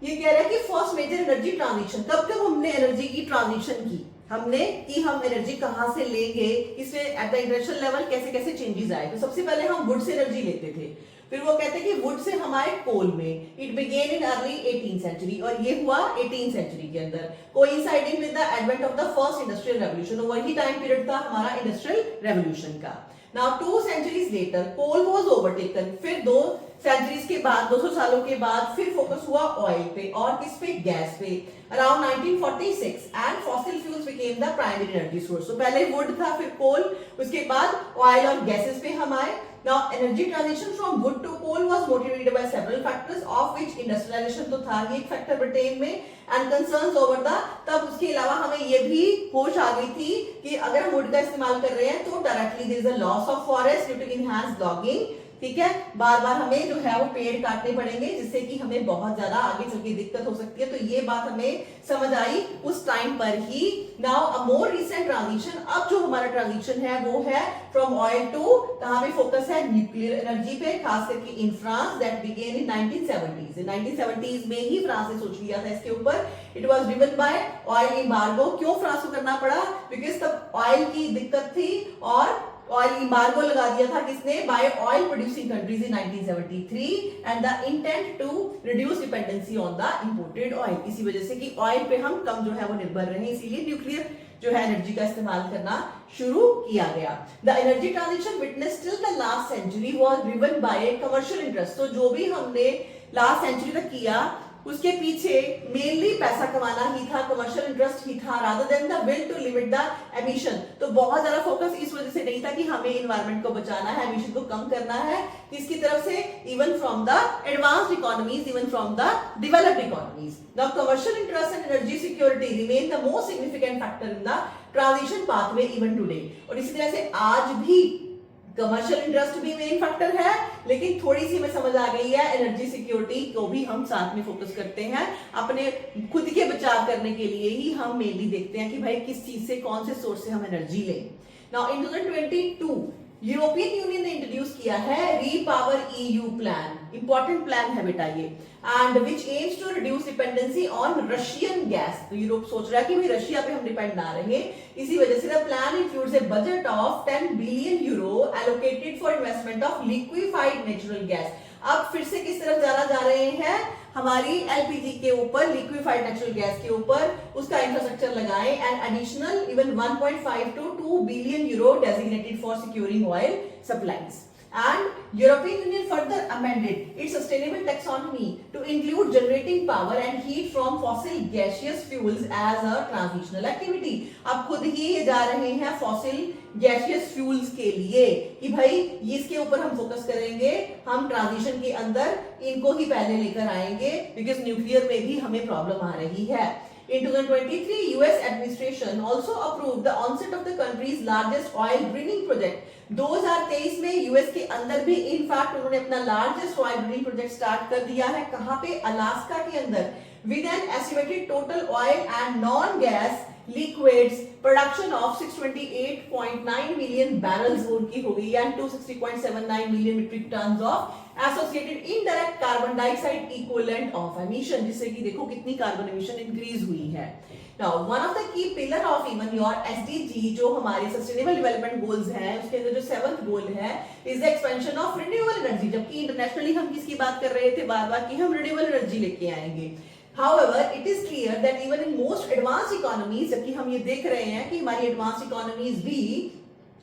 ये कह रहा है कि फर्स्ट मेजर एनर्जी ट्रांजिशन, कब हमने एनर्जी की ट्रांजिशन की, हमने कि हम एनर्जी कहां से लेंगे, इसमें एट द इंटरनेशनल लेवल कैसे कैसे चेंजेस आए। तो सबसे पहले हम वुड से एनर्जी लेते थे, फिर वो कहते हैं कि वुड से हमारे कोल में। It began in early 18th century, और ये हुआ 18th सेंचुरी के अंदर, coinciding with the advent of the first industrial revolution. वही टाइम पीरियड था हमारा इंडस्ट्रियल रेवोल्यूशन का। Now 2 centuries later coal was overtaken, फिर 2 centuries के बाद, 200 सालों के बाद फिर फोकस हुआ ऑयल पे, और किस पे? गैस पे। Around 1946 and fossil fuels became the primary energy source. तो पहले वुड था, फिर कोल, उसके बाद ऑयल और गैसेस पे हम आए। Now energy transition from wood to coal was motivated by several factors, of which industrialization तो था ही एक फैक्टर ब्रिटेन में, and concerns over the, तब उसके अलावा हमें ये भी होश आ गई थी कि अगर हम वुड का इस्तेमाल कर रहे हैं तो directly there is a loss of forest due to enhanced logging, ठीक है, बार बार हमें जो है वो पेड़ काटने पड़ेंगे, जिससे कि हमें बहुत ज्यादा आगे चल के दिक्कत हो सकती है। तो ये बात हमें समझ आई उस टाइम पर ही। Now a more recent transition, अब जो हमारा ट्रांजिशन है वो है फ्रॉम ऑयल टू, कहां पे फोकस है? न्यूक्लियर एनर्जी पे, खास करके in France, that began in 1970s। In 1970s में ही फ्रांस ने सोच लिया था इसके ऊपर। It was driven bye oil embargo. क्यों फ्रांस को करना पड़ा? बिकॉज तब ऑयल की दिक्कत थी और ऑयल इम्बार्गो लगा दिया था किसने, by oil producing countries in 1973 and the intent to reduce dependency on the imported oil. इसी वजह से कि ऑयल पे हम कम जो है वो निर्भर रहे, इसीलिए न्यूक्लियर जो है एनर्जी का इस्तेमाल करना शुरू किया गया। The energy transition witness till the last century was driven by commercial interest. तो जो भी हमने लास्ट सेंचुरी तक किया उसके पीछे मेनली पैसा कमाना ही था, कमर्शियल इंटरेस्ट ही था, rather than the will to limit the emission. तो बहुत ज्यादा फोकस इस वजह से नहीं था कि हमें एनवायरनमेंट को बचाना है, एमिशन को कम करना है किसकी तरफ से, even from the advanced economies, even from the developed economies. Now commercial interest and energy security remain the most significant factor in the transition pathway even today. और इसी तरह से आज भी कमर्शियल इंटरेस्ट भी मेन फैक्टर है, लेकिन थोड़ी सी हमें समझ आ गई है एनर्जी सिक्योरिटी को भी हम साथ में फोकस करते हैं। अपने खुद के बचाव करने के लिए ही हम मेनली देखते हैं कि भाई किस चीज से, कौन से सोर्स से हम एनर्जी लें। नाउ इन 2022 यूरोपियन यूनियन ने इंट्रोड्यूस किया है repower EU plan, important plan है बेटा ये, and which aims to reduce dependency on Russian gas. तो यूरोप सोच रहा है कि भाई रशिया पे हम डिपेंड ना रहे, इसी वजह से the plan includes A budget of 10 billion euro allocated for investment of liquefied natural gas. अब फिर से किस तरफ जाना जा रहे हैं, हमारी एलपीजी के ऊपर, लिक्विफाइड नेचुरल गैस के ऊपर, उसका इंफ्रास्ट्रक्चर लगाएं and additional even 1.5 to 2 billion euro designated for securing oil supplies. And European Union further amended its sustainable taxonomy to include generating power and heat from fossil gaseous fuels as a transitional activity। अब खुद ही ये जा रहे हैं fossil gaseous fuels के लिए कि भाई इसके ऊपर हम फोकस करेंगे, हम ट्रांजिशन के अंदर इनको ही पहले लेकर आएंगे, बिकॉज न्यूक्लियर में भी हमें प्रॉब्लम आ रही है। In 2023, US administration also approved the onset of the country's largest oil drilling project। 2023 में यूएस के अंदर भी इनफैक्ट उन्होंने अपना largest oil drilling project start कर दिया है। कहां पे, अलास्का के अंदर, with an estimated total oil and non gas liquids production of 628.9 million barrels उनकी हो गई and 260.79 million metric tons of associated indirect carbon dioxide equivalent of emission, जिससे कि देखो कितनी कार्बन एमिशन इंक्रीज हुई है। Now one of the key pillar of even your SDG, जो हमारे सस्टेनेबल डेवलपमेंट गोल्स हैं, उसके अंदर जो 7th गोल है is the expansion of renewable energy. जबकि इंटरनेशनली हम किसकी बात कर रहे थे बार बार कि हम रिन्यूएबल एनर्जी लेके आएंगे। However, it is clear that even in most advanced economies, जबकि हम ये देख रहे हैं कि हमारी advanced economies भी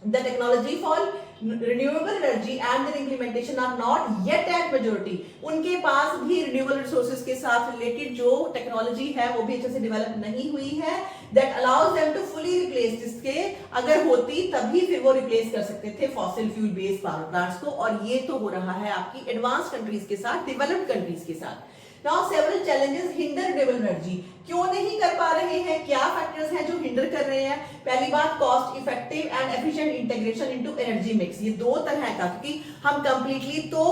the technology for renewable energy and their implementation are not yet at majority। उनके पास भी renewable resources के साथ related जो technology है वो भी अच्छे से develop नहीं हुई है, that allows them to fully replace, जिसके अगर होती तभी फिर वो replace कर सकते थे fossil fuel based power plants को, और ये तो हो रहा है आपकी advanced countries के साथ, developed countries के साथ। Now several challenges hinder renewable energy। क्यों नहीं कर पा रहे हैं, क्या फैक्टर्स हैं जो हिंडर कर रहे हैं? पहली बात, cost effective and efficient integration into energy mix. ये दो तरह का, क्योंकि हम कंप्लीटली तो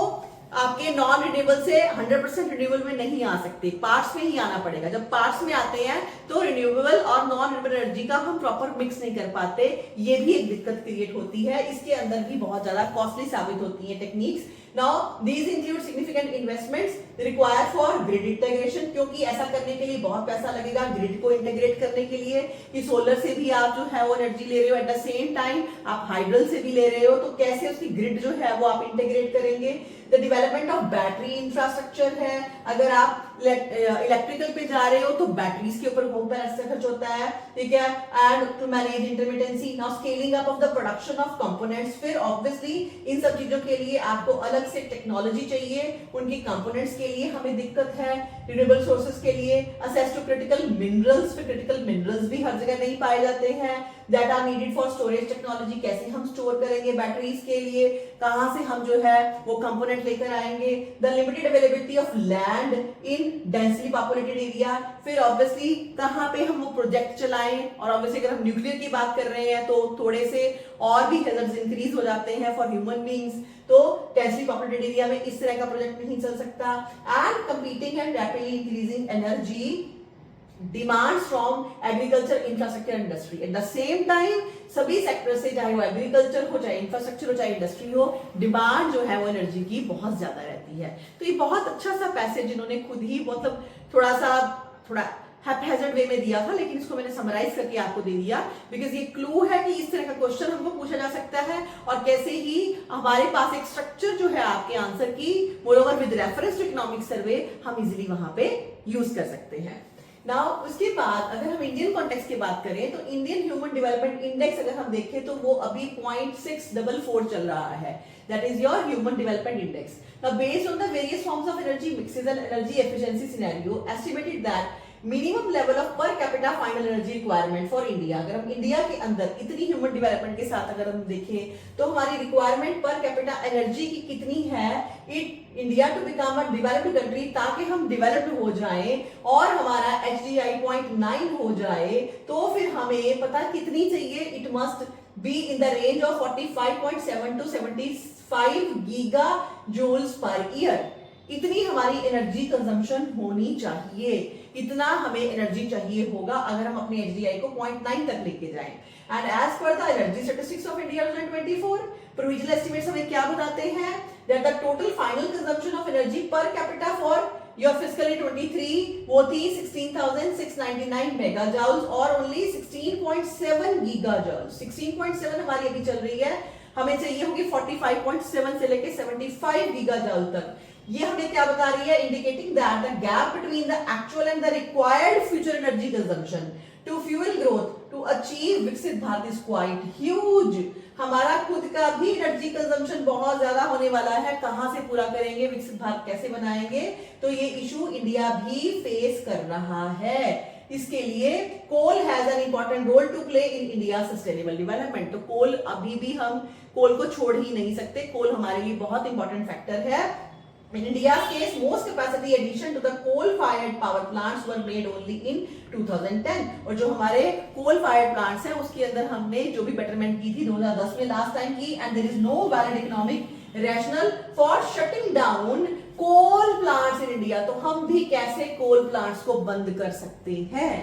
आपके नॉन रिन्यूएबल से 100% रिन्यूएबल में नहीं आ सकते, पार्ट्स में ही आना पड़ेगा। जब पार्ट्स में आते हैं तो रिन्यूएबल और नॉन रिन्यूएबल एनर्जी का हम प्रॉपर मिक्स नहीं कर पाते, ये भी एक दिक्कत क्रिएट होती है। इसके अंदर भी बहुत ज्यादा कॉस्टली साबित होती है techniques. Now these include significant investments required for grid integration, क्योंकि ऐसा करने के लिए बहुत पैसा लगेगा ग्रिड को इंटीग्रेट करने के लिए, कि सोलर से भी आप जो है वो एनर्जी ले रहे हो, एट द सेम टाइम आप हाइड्रल से भी ले रहे हो, तो कैसे उसकी ग्रिड जो है वो आप इंटीग्रेट करेंगे। The development of battery infrastructure है, अगर आप इलेक्ट्रिकल पे जा रहे हो तो बैटरीज के ऊपर बहुत पैसा खर्च होता है, ठीक है, and to manage intermittency. Now scaling up of the production of components, फिर ऑब्वियसली इन सब चीजों के लिए आपको अलग से टेक्नोलॉजी चाहिए, उनकी कंपोनेंट्स के लिए हमें दिक्कत है। रिन्यूएबल सोर्सेज के लिए असेस टू क्रिटिकल मिनरल्स, फिर क्रिटिकल मिनरल्स भी हर जगह नहीं पाए जाते हैं, that are needed for storage technology, कैसे हम स्टोर करेंगे बैटरीज के लिए, कहां से हम जो है वो कंपोनेंट लेकर आएंगे। The limited availability of land in densely populated area, फिर ऑब्वियसली कहां पे हम वो प्रोजेक्ट चलाएं, और ऑब्वियसली अगर हम न्यूक्लियर की बात कर रहे हैं तो थोड़े से और भी हैजर्ड्स इंक्रीज हो जाते हैं फॉर ह्यूमन बीइंग्स, तो डेंसली पॉपुलेटेड एरिया में इस तरह का प्रोजेक्ट नहीं चल सकता। And competing and rapidly increasing energy demands from agriculture, infrastructure, industry. At the same time सभी सेक्टर से, चाहे वो एग्रीकल्चर हो, चाहे इंफ्रास्ट्रक्चर हो, चाहे इंडस्ट्री हो, डिमांड जो है वो एनर्जी की बहुत ज्यादा रहती है। तो ये बहुत अच्छा सा पैसेज इन्होंने खुद ही मतलब थोड़ा हैप्पैजार्ड वे में दिया था, लेकिन इसको मैंने समराइज करके आपको दे दिया बिकॉज ये क्लू है कि इस तरह का क्वेश्चन हमको पूछा जा सकता है और कैसे ही हमारे पास एक स्ट्रक्चर जो है आपके आंसर की, moreover with reference to economic survey, हम इजीली वहां पे यूज कर सकते हैं। नाउ उसके बाद अगर हम इंडियन कॉन्टेक्स्ट की बात करें तो इंडियन ह्यूमन डेवलपमेंट इंडेक्स अगर हम देखें तो वो अभी 0.644 चल रहा है, that is your human development index. Now based on the various forms of energy mixes and energy efficiency scenario estimated that minimum level of per capita final energy requirement for India, अगर हम India के अंदर इतनी human development के साथ अगर हम देखें तो हमारी रिक्वायरमेंट पर कैपिटा एनर्जी की कितनी है, it India to become a developed country, ताकि हम डेवलप्ड हो जाएं और हमारा HDI 0.9 हो जाए, तो फिर हमें पता कितनी चाहिए, it must be in the range of 45.7 to 75 gigajoules per year. इतनी हमारी एनर्जी कंजम्पशन होनी चाहिए, इतना हमें एनर्जी चाहिए होगा अगर हम अपने HDI को 0.9 तक लेके जाएं। And as per the energy statistics of India 2024 provisional estimates हमें क्या बताते हैं, that the total final consumption of energy per capita for your fiscal 23 वो थी 16,699 मेगा जूल्स और ओनली 16.7 गीगा जूल्स। 16.7 हमारी अभी चल रही है, हमें चाहिए होगी 45.7 से लेके 75 गीगा जूल तक। ये हमें क्या बता रही है, indicating that the gap between the actual and the required future energy consumption to fuel growth to achieve Viksit Bharat is quite huge. हमारा खुद का भी एनर्जी कंजम्पशन बहुत ज्यादा होने वाला है, कहां से पूरा करेंगे, विकसित भारत कैसे बनाएंगे, तो ये इशू इंडिया भी फेस कर रहा है। इसके लिए coal has an important role to play in India sustainable development. तो कोल अभी भी हम कोल को छोड़ ही नहीं सकते, कोल हमारे लिए बहुत इंपॉर्टेंट फैक्टर है। In India's case, most capacity addition to the coal-fired power plants were made only in 2010। और जो हमारे coal-fired plants हैं उसके अंदर हमने जो भी betterment की थी 2010 में लास्ट टाइम की, and there is no valid economic rationale for shutting down coal plants in India। तो हम भी कैसे coal plants को बंद कर सकते हैं,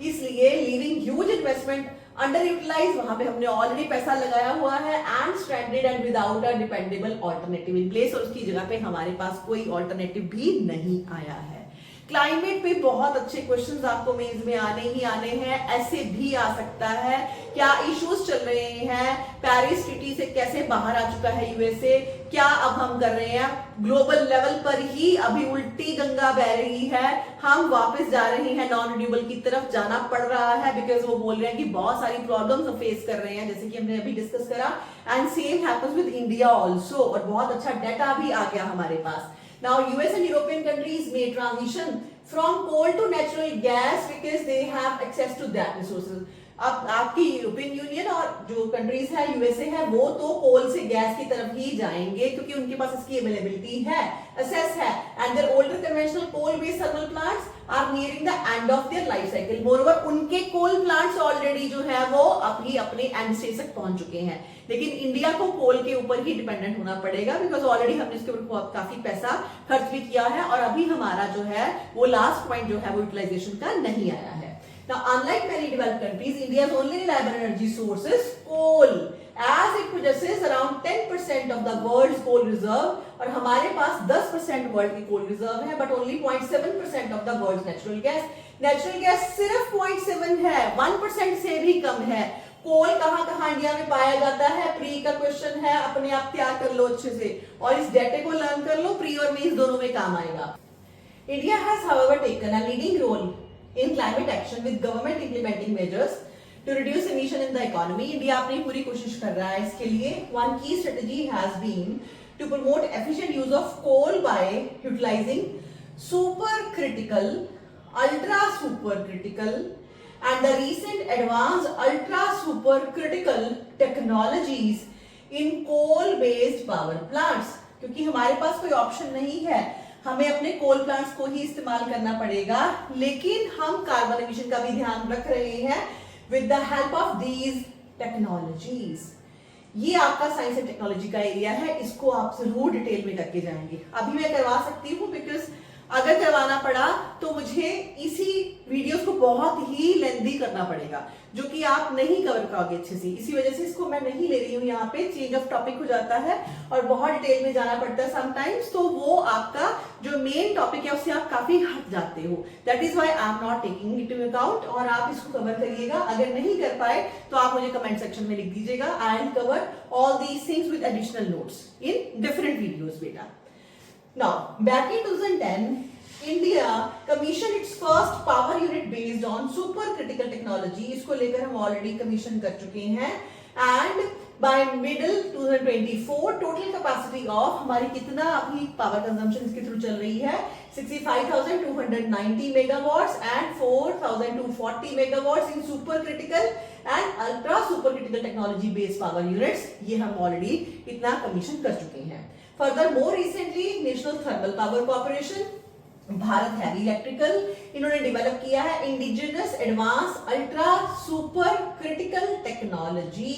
इसलिए leaving huge investment under utilise, वहां पे हमने ऑलरेडी पैसा लगाया हुआ है, and stranded and without a dependable alternative in place, और उसकी जगह पे हमारे पास कोई ऑल्टरनेटिव भी नहीं आया है। क्लाइमेट पे बहुत अच्छे क्वेश्चंस आपको मेंस में आने ही आने हैं, ऐसे भी आ सकता है, क्या इश्यूज चल रहे हैं, पेरिस ट्रीटी से कैसे बाहर आ चुका है यूएसए, क्या अब हम कर रहे हैं, ग्लोबल लेवल पर ही अभी उल्टी गंगा बह रही है, हम वापस जा रहे हैं नॉन रिन्यूएबल की तरफ, जाना पड़ रहा है बिकॉज वो बोल रहे हैं कि बहुत सारी प्रॉब्लम्स हम फेस कर रहे हैं, जैसे कि हमने अभी डिस्कस करा, and same happens with India also, और बहुत अच्छा डाटा भी आ गया हमारे पास। Now US and European countries may transition from coal to natural gas because they have access to that resources। अब आपकी यूरोपियन यूनियन और जो कंट्रीज है यूएसए है वो तो कोल से गैस की तरफ ही जाएंगे क्योंकि उनके पास इसकी अवेलेबिलिटी है, असेस है, and their older conventional coal based thermal plants are nearing the end of their life cycle. Moreover उनके कोल प्लांट्स ऑलरेडी जो है वो अभी अपने एंड स्टेज तक पहुंच चुके हैं, लेकिन इंडिया को कोल के ऊपर ही डिपेंडेंट होना पड़ेगा बिकॉज ऑलरेडी हमने इसके ऊपर काफी पैसा खर्च भी किया है और अभी हमारा जो है वो लास्ट पॉइंट जो है वो यूटिलाइजेशन का नहीं आया है। Now, unlike many developed countries, India's only reliable energy source is coal, as it possesses around 10% of the world's coal reserve, और हमारे पास 10% वर्ल्ड की कोल रिजर्व है, but only 0.7% of the world's natural gas। Natural gas सिर्फ 0.7 है, 1% से भी कम है। कोल कहां कहां इंडिया में पाया जाता है, प्री का क्वेश्चन है, अपने आप तैयार कर लो अच्छे से और इस डेटा को लर्न कर लो, प्री और मेंस दोनों में काम आएगा। India has however taken a leading role in climate action with government implementing measures to reduce emission in the economy। India अपनी पूरी कोशिश कर रहा है इसके लिए। One key strategy has been to promote efficient use of coal by utilizing supercritical, ultra supercritical and the recent advanced ultra supercritical technologies in coal based power plants। क्योंकि हमारे पास कोई ऑप्शन नहीं है, हमें अपने कोल प्लांट्स को ही इस्तेमाल करना पड़ेगा, लेकिन हम कार्बन एमिशन का भी ध्यान रख रहे हैं with the help of these technologies. ये आपका साइंस एंड टेक्नोलॉजी का एरिया है, इसको आप जरूर डिटेल में करके जाएंगे। अभी मैं करवा सकती हूँ बिकॉज अगर करवाना पड़ा तो मुझे इसी वीडियोस को बहुत ही लेंथी करना पड़ेगा, जो कि आप नहीं कवर करोगे अच्छे से। इसी वजह से इसको मैं नहीं ले रही हूँ यहाँ पे, चेंज ऑफ टॉपिक हो जाता है और बहुत डिटेल में जाना पड़ता है समटाइम्स, तो वो आपका जो मेन टॉपिक है उससे आप काफी हट जाते हो। That is why I am not taking it in account, और आप इसको कवर करिएगा। अगर नहीं कर पाए तो आप मुझे कमेंट सेक्शन में लिख दीजिएगा। I will cover all these things with additional notes in different videos बेटा। Now, back in 2010, India commissioned its first power unit based on supercritical technology. इसको लेकर हम ऑलरेडी कमीशन कर चुके हैं। And by middle 2024, total capacity of हमारी कितना अभी पावर कंजम्पशन इसके थ्रू चल रही है 65,290 megawatts and 4,240 megawatts in supercritical and ultra supercritical technology based power units। ये हम ऑलरेडी इतना कमीशन कर चुके हैं। Further, more recently, National Thermal Power Corporation, Bharat heavy electrical, इन्होंने डेवलप किया है indigenous advance ultra super critical technology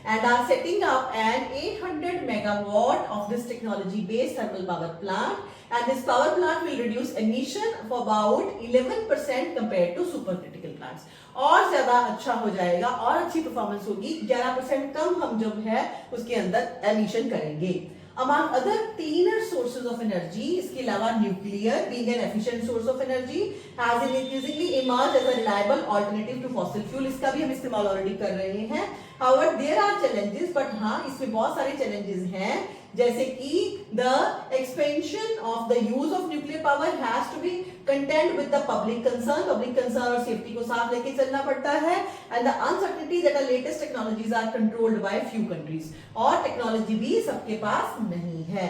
and are setting up an 800 megawatt of this technology based thermal power plant, and this power plant will reduce emission of about 11% compared to supercritical plants। और ज्यादा अच्छा हो जाएगा और अच्छी performance होगी, 11% कम हम जब है उसके अंदर एमिशन करेंगे। Among other cleaner sources of energy, इसके अलावा nuclear being an efficient source of energy has increasingly emerged as a reliable alternative to fossil fuel। इसका भी हम इस्तेमाल ऑलरेडी कर रहे हैं। However, there are challenges, but हाँ इसमें बहुत सारे challenges हैं, जैसे कि the expansion of the use of nuclear power has to be contend with the public concern और safety को साथ लेके चलना पड़ता है, and the uncertainty that the latest technologies are controlled by few countries, और टेक्नोलॉजी भी सबके पास नहीं है।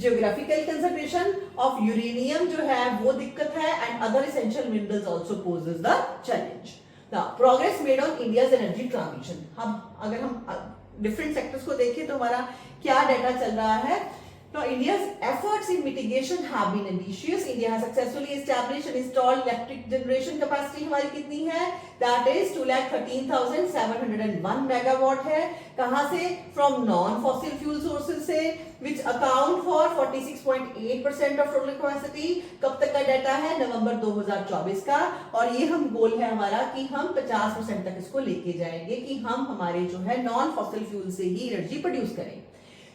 Geographical concentration of uranium जो है वो दिक्कत है, and other essential minerals also poses the challenge। Now, progress made on India's energy transition। हम अगर हम डिफरेंट सेक्टर्स को देखें तो हमारा क्या डाटा चल रहा है। Now, India's efforts in mitigation have been ambitious। India has successfully established and installed electric generation capacity हमारी कितनी है, that is 2,13,701 megawatt है। कहाँ से? From non-fossil fuel sources से, which account for 46.8% of total capacity। कब तक का डाटा है? नवंबर 2024 का, और ये हम गोल है हमारा कि हम 50% तक इसको लेके जाएंगे कि हम हमारे जो है नॉन फॉसिल फ्यूल से ही एनर्जी प्रोड्यूस करें।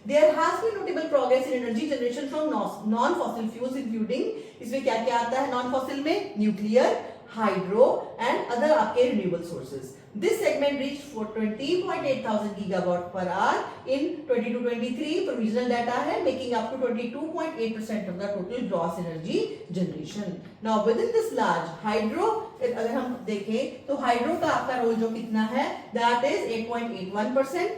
There has been notable progress in energy generation from non-fossil fuels, including इसमें क्या क्या आता है non-fossil में? न्यूक्लियर, हाइड्रो एंड अदर आपके renewable sources. This segment reached for 20.8 thousand gigawatt per hour in 22-23 provisional data है, making up to 22.8% of the total gross energy generation। Now within this large hydro, अगर हम देखें तो hydro का आपका role जो कितना है, that is 8.81%।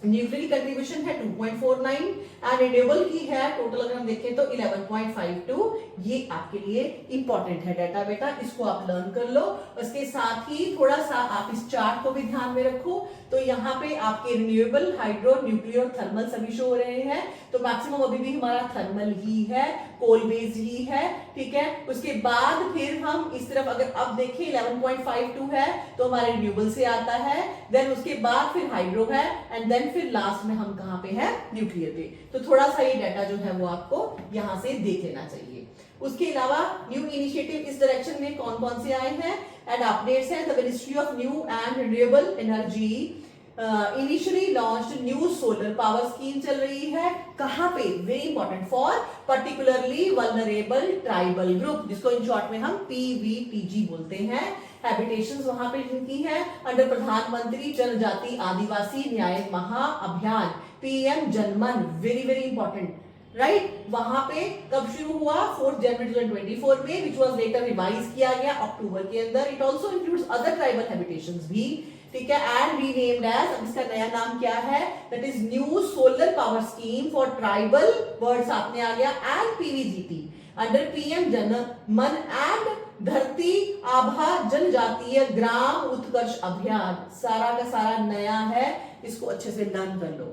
न्यूक्लियर की कंट्रीब्यूशन है 2.49 एंड रिन्यूएबल की है टोटल अगर हम देखें तो 11.52। ये आपके लिए इंपॉर्टेंट है डाटा बेटा, इसको आप लर्न कर लो। उसके साथ ही थोड़ा सा आप इस चार्ट को भी ध्यान में रखो, तो यहाँ पे आपके रिन्यूएबल, हाइड्रो, न्यूक्लियर और थर्मल सभी शो हो रहे हैं। तो मैक्सिमम अभी भी हमारा थर्मल ही है, कोल बेस्ड ही है, ठीक है। उसके बाद फिर हम इस तरफ अगर अब देखें 11.52 है तो हमारे रिन्यूएबल से आता है, देन उसके बाद फिर हाइड्रो है, एंड देन फिर लास्ट में हम कहां पे हैं? न्यूक्लियर पे। तो थोड़ा सा ये डाटा जो है वो आपको यहां से देख लेना चाहिए। उसके अलावा न्यू इनिशिएटिव इस डायरेक्शन में कौन कौन से आए हैं एंड अपडेट्स हैं। The ministry of new and renewable energy initially launched new solar power scheme चल रही है। कहां पे? Very important, for particularly vulnerable tribal group, जिसको इन शॉर्ट में हम PVTG बोलते हैं। हैबिटेशंस वहां पे जिनकी है अंडर प्रधानमंत्री जनजाति आदिवासी न्याय महाअभियान PM जनमन, वेरी वेरी इंपॉर्टेंट, राइट। वहां पे कब शुरू हुआ? 4 जनवरी 2024 में, विच वाज लेटर रिवाइज किया गया अक्टूबर के अंदर। It also includes other tribal habitations भी, ठीक है, एंड रीनेम्ड एज, अब इसका नया नाम क्या है? That is new solar power scheme for tribal, word साथ में आ गया, and PVGT under PM Janman and धरती आभा जनजातीय ग्राम उत्कर्ष अभियान। सारा का सारा नया है, इसको अच्छे से लर्न कर लो।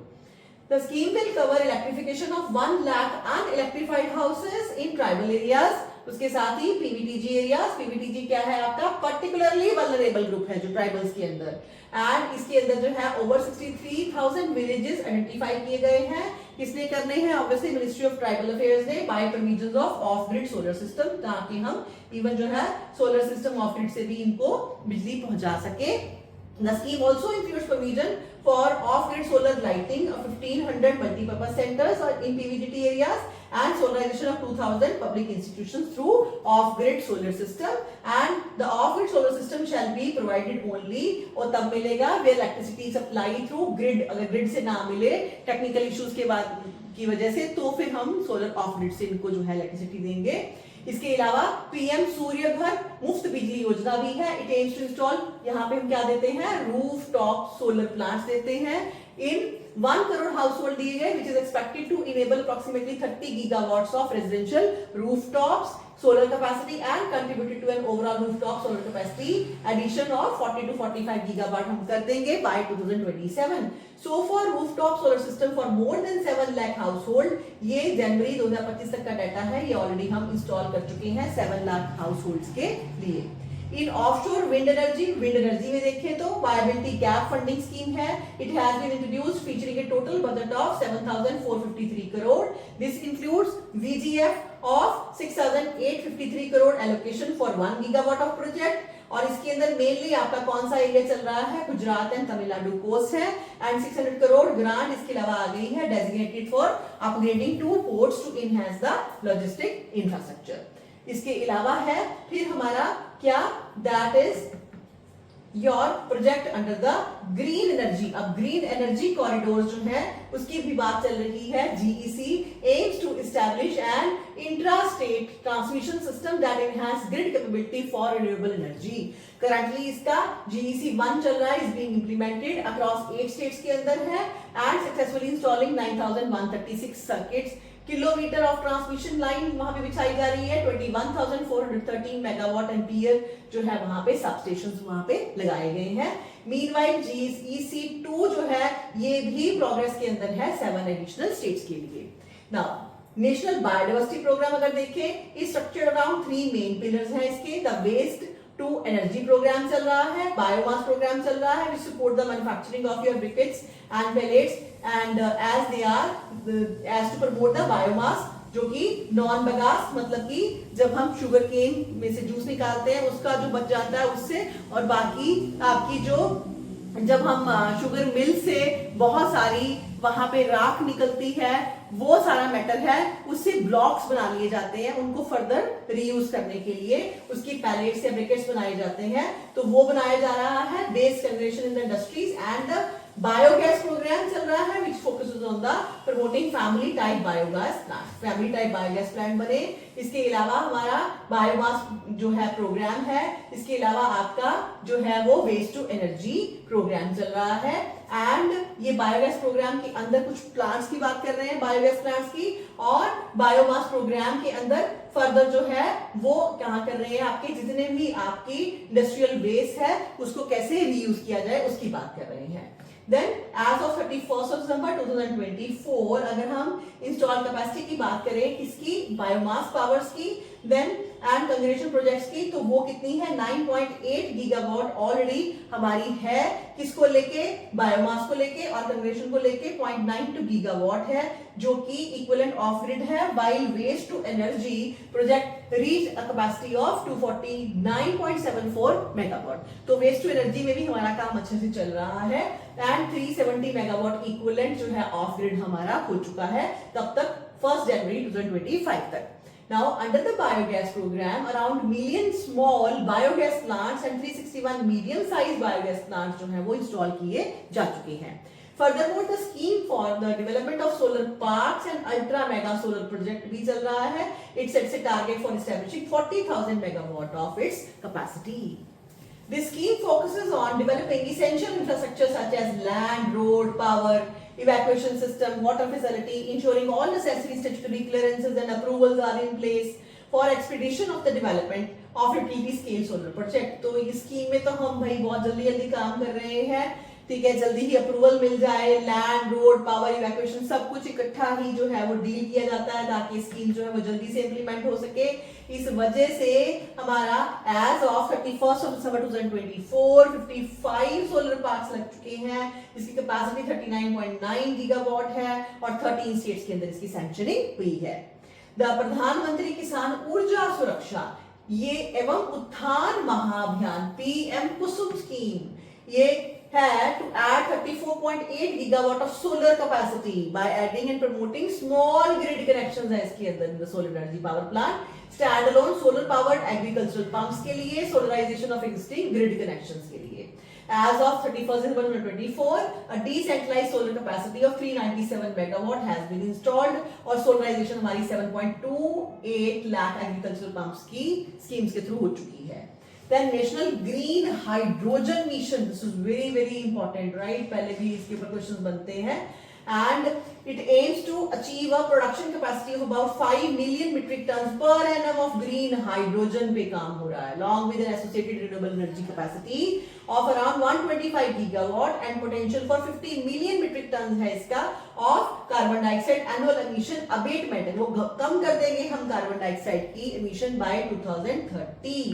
The scheme will cover electrification of 1 lakh unelectrified houses in tribal areas। उसके साथ ही PVTG एरियाज। PVTG क्या है आपका? पर्टिकुलरली वल्नरेबल ग्रुप है जो ट्राइबल्स के अंदर, एंड इसके अंदर जो है ओवर 63,000 विलेजेस आइडेंटिफाई किए गए हैं। किसने करने हैं? Obviously ministry of tribal affairs ने, by provisions of grid solar system, ताकि हम इवन जो है सोलर सिस्टम ऑफ ग्रिड से भी इनको बिजली पहुंचा सके। The scheme also includes provision for off-grid solar lighting of 1500 multi-purpose centers or in PVGT areas and solarization of 2000 public institutions through off-grid solar system, and the off-grid solar system shall be provided only, और तब मिलेगा where electricity supply through grid, अगर grid से ना मिले technical issues के बाद की वजह से, तो फिर हम सोलर ऑफ ग्रिड से इनको जो है इलेक्ट्रिसिटी देंगे। इसके अलावा पीएम सूर्य घर मुफ्त बिजली योजना भी है। इट एम्स टू इंस्टॉल, यहाँ पे हम क्या देते हैं? रूफ टॉप सोलर प्लांट्स देते हैं इन 1 करोड़ हाउस होल्ड दिए गए, which is expected to enable approximately 30 gigawatts of residential rooftops solar capacity and contributed to an overall rooftop solar capacity addition of 40 to 45 gigawatt हम कर देंगे by 2027. So for rooftop solar system for more than 7 lakh household, ये जनवरी 2025 तक का data है, ये already हम install कर चुके हैं 7 लाख हाउसहोल्ड्स के लिए। इन ऑफशोर विंड एनर्जी में देखें तो वायबिलिटी गैप फंडिंग स्कीम है। It has been introduced featuring a total budget of 7453 crore. This includes VGF of 6853 crore allocation for 1 gigawatt of project, और इसके अंदर मेनली आपका कौन सा एरिया चल रहा है? गुजरात एंड तमिलनाडु कोस्ट है, एंड 600 करोड़ ग्रांट इसके अलावा आ गई है designated for upgrading 2 ports to enhance the logistic infrastructure. इसके अलावा है फिर हमारा क्या? That is your project under the green energy. अब ग्रीन एनर्जी कॉरिडोर जो है उसकी भी बात चल रही है। GEC aims to establish an intra state transmission system that enhance grid capability for renewable energy. Currently इसका जीईसी 1 चल रहा है, is being implemented across 8 states के अंदर है, and successfully installing 9136 circuits. Kilometre of transmission line वहां पे बिछाई जा रही है। 21,413 मेगावाट एम्पियर जो है वहां पे सबस्टेशंस वहां पे लगाए गए हैं। मीनवाइल जीईसी 2 जो है ये भी प्रोग्रेस के अंदर है 7 एडिशनल स्टेट्स के लिए। नाउ नेशनल बायोडाइवर्सिटी प्रोग्राम अगर देखें, is structured around 3 main pillars हैं इसके। The waste to energy programme चल रहा है, बायोमास प्रोग्राम चल रहा है, which support the manufacturing of your briquettes and pellets, and as they are as to promote the biomass, जो कि नॉन बगास, मतलब कि जब हम शुगर केन में से जूस निकालते हैं उसका जो बच जाता है उससे, और बाकी आपकी जो जब हम शुगर मिल से बहुत सारी वहां पे राख निकलती है, वो सारा मैटर है, उससे ब्लॉक्स बना लिए जाते हैं उनको फर्दर रीयूज करने के लिए, उसकी पैलेट्स या ब्रिकेट्स बनाए जाते हैं, तो वो बनाया जा रहा है। Base generation in the industries and biogas programme चल रहा है, which focuses on the promoting family type biogas plant, family type biogas plant बने। इसके अलावा हमारा बायोमास जो है प्रोग्राम है, इसके अलावा आपका जो है वो वेस्ट टू एनर्जी प्रोग्राम चल रहा है, एंड ये बायोगैस प्रोग्राम के अंदर कुछ प्लांट्स की बात कर रहे हैं, बायोगैस प्लांट्स की, और बायोमास प्रोग्राम के अंदर फर्दर जो है वो क्या कर रहे हैं, आपके जितने भी आपकी इंडस्ट्रियल वेस्ट है उसको कैसे रीयूज किया जाए उसकी बात कर रहे हैं। Then as of 31st of December 2024 अगर हम इंस्टॉल कैपेसिटी की बात करें किसकी? बायोमास पावर्स की, देन एंड कंजर्वेशन प्रोजेक्ट्स की, तो वो कितनी है? 9.8 गीगावाट ऑलरेडी हमारी है, किसको लेके? बायोमास को लेके, और कंजर्वेशन को लेके 0.92 गीगावाट है, जो कि इक्विवेलेंट ऑफ ग्रिड है, while waste to energy project reach a capacity of 249.74 megawatt. तो वेस्ट टू एनर्जी में भी हमारा काम अच्छे से चल रहा है, एंड 370 मेगावाट इक्विवेलेंट जो है ऑफ ग्रिड हमारा हो चुका है, कब तक? 1 जनवरी 2025 तक। Now, under the biogas program, around million small biogas plants and 361 medium-sized biogas plants जो हैं वो इंस्टॉल किए जा चुके हैं। Furthermore, the scheme for the development of solar parks and ultra mega solar project भी चल रहा है। It sets a target for establishing 40,000 megawatt of its capacity. This scheme focuses on developing essential infrastructure such as land, road, power, evacuation system, water facility, ensuring all necessary statutory clearances and approvals are in place for expedition of the development of utility scale solar project। तो इस scheme में तो हम भाई बहुत जल्दी काम कर रहे हैं ठीक है, जल्दी ही अप्रूवल मिल जाए, लैंड, रोड, पावर, इवैक्यूएशन सब कुछ इकट्ठा ही जो है वो डील किया जाता है ताकि स्कीम जो है वो जल्दी से इंप्लीमेंट हो सके। इस वजह से हमारा as of 31 December 2024 55 solar parks लग चुके हैं, जिसकी कैपेसिटी 39.9 गीगावाट है और 13 स्टेट्स के अंदर इसकी सैंक्शनिंग हुई है। द प्रधानमंत्री किसान ऊर्जा सुरक्षा ये एवं उत्थान महाअभियान पीएम कुसुम स्कीम ये है to add 34.8 gigawatt of solar capacity by adding and promoting small grid connections है इसके अंदर in the solar energy power plant, standalone solar powered agricultural pumps के लिए, solarization of existing grid connections के लिए। As of 31st December 2024, a decentralized solar capacity of 397 megawatt has been installed और solarization हमारी 7.28 lakh agricultural pumps की schemes के through हो चुकी है। Then National Green Hydrogen Mission, this is very important, right? पहले भी इसके ऊपर क्वेश्चंस बनते हैं, and it aims to achieve a production capacity of about 5 million metric tons per annum of green hydrogen पे काम हो रहा है, along with an associated renewable energy capacity of around 125 gigawatt and potential for 50 million metric tons है इसका of carbon dioxide annual emission abatement, वो कम कर देंगे हम कार्बन डाइऑक्साइड की emission by 2030.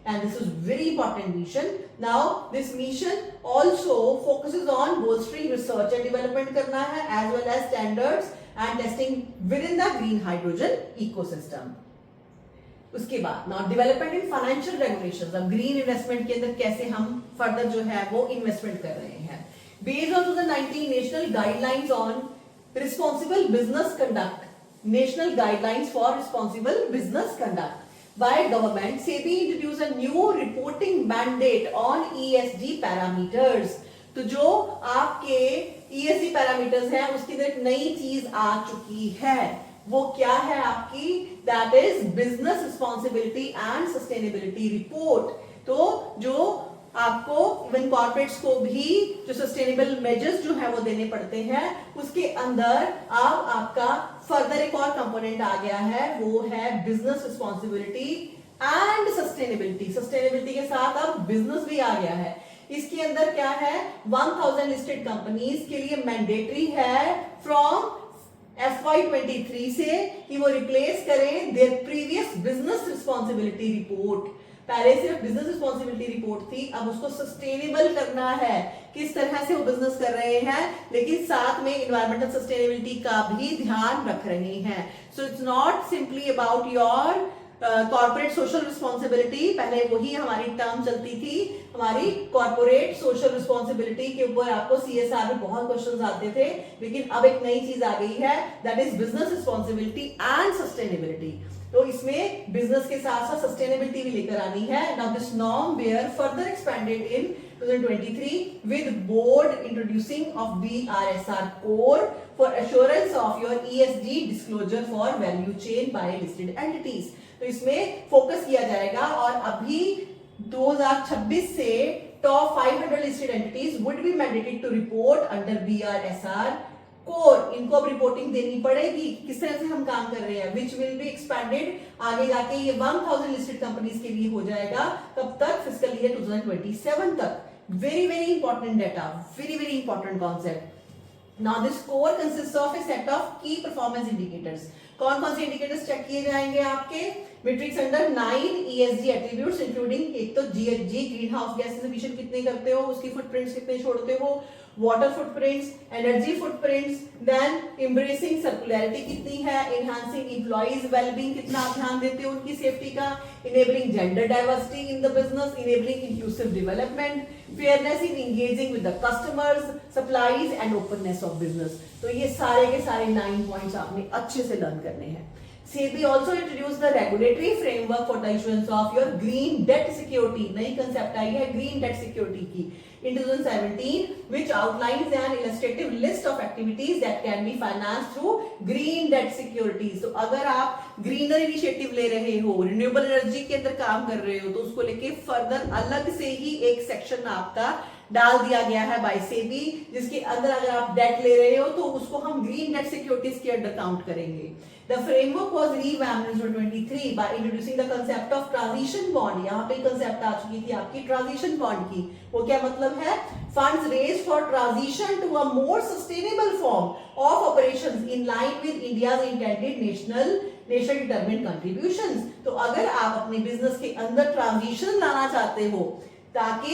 And this is very important mission. Now this mission also focuses on bolstering research and development करना है as well as standards and testing within the green hydrogen ecosystem. उसके बाद now development in financial regulations, अब green investment के अंदर कैसे हम further जो है वो investment कर रहे हैं। Based on 2019 national guidelines on responsible business conduct, national guidelines for responsible business conduct by government, SEBI introduced a new reporting mandate on ESG parameters. तो जो आपके ESG parameters हैं उसकी अंदर एक नई चीज आ चुकी है, वो क्या है आपकी, that is business responsibility and sustainability report। तो जो आपको इवन कॉर्पोरेट्स को भी जो सस्टेनेबल मेजर्स जो है वो देने पड़ते हैं, उसके अंदर अब आपका फर्दर एक और कंपोनेंट आ गया है, वो है business responsibility and sustainability. Sustainability के साथ अब बिजनेस भी आ गया है। इसके अंदर क्या है, 1000 लिस्टेड कंपनीज के लिए मैंडेटरी है फ्रॉम FY23 से कि वो रिप्लेस करें there previous business responsibility report. पहले सिर्फ बिजनेस रिस्पॉन्सिबिलिटी रिपोर्ट थी, अब उसको सस्टेनेबल करना है, किस तरह से वो बिजनेस कर रहे हैं, लेकिन साथ में एनवायरमेंटल सस्टेनेबिलिटी का भी ध्यान रख रहे हैं। So it's not simply about your corporate social responsibility, पहले वही हमारी टर्म चलती थी, हमारी कॉर्पोरेट सोशल रिस्पॉन्सिबिलिटी के ऊपर आपको CSR में बहुत क्वेश्चंस आते थे, लेकिन अब एक नई चीज आ गई है, that is business responsibility and sustainability. तो इसमें बिजनेस के साथ साथ सस्टेनेबिलिटी भी लेकर आनी है। Now this norm were further expanded in 2023 with board introducing of BRSR core for assurance of your ESG disclosure for value chain by listed entities। तो इसमें फोकस किया जाएगा और अभी 2026 से top 500 listed entities would be mandated to report under BRSR core. इनको अब reporting देनी पड़ेगी किस तरह से हम काम कर रहे हैं, विच विल बी एक्सपेंडेड आगे जाके ये 1000 लिस्टेड कंपनीज के लिए हो जाएगा, कब तक, फिस्कल ईयर 2027 तक। Very important data, very important concept. Now this core consists of a set of key performance indicators. कौन कौन से इंडिकेटर्स चेक किए जाएंगे आपके, metrics under 9 ESG attributes including एक तो GHG greenhouse gases emission कितने करते हो, उसकी फुटप्रिंट्स कितने छोड़ते हो, water footprints, energy footprints, then embracing circularity कितनी है, एनहांसिंग एम्प्लॉइज वेलबींग कितना आप ध्यान देते हो उनकी सेफ्टी का, enabling gender diversity in the business, enabling inclusive development, fairness in engaging with the customers, supplies and openness of business. तो ये सारे के सारे 9 पॉइंट्स आपने अच्छे से लर्न करने हैं। SEBI also introduced the regulatory framework for the issuance of your green debt security। नई कंसेप्ट आई है green debt security की in 2017, which outlines an illustrative list of activities that can be financed through green debt securities। तो अगर आप greener initiative ले रहे हो, renewable energy के अंदर काम कर रहे हो, तो उसको लेके फर्दर अलग से ही एक सेक्शन आपका डाल दिया गया है बाय सेबी, जिसके अंदर अगर आप डेट ले रहे हो तो उसको हम ग्रीन डेट सिक्योरिटीज के अंडर काउंट करेंगे। The framework was revamped in 2023 by introducing the concept of transition bond. यहाँ पे concept आ चुकी थी आपकी transition bond की. वो क्या मतलब है? Funds raised for transition to a more sustainable form of operations in line with India's intended national determined contributions. तो अगर आप अपने business के अंदर transition लाना चाहते हो ताकि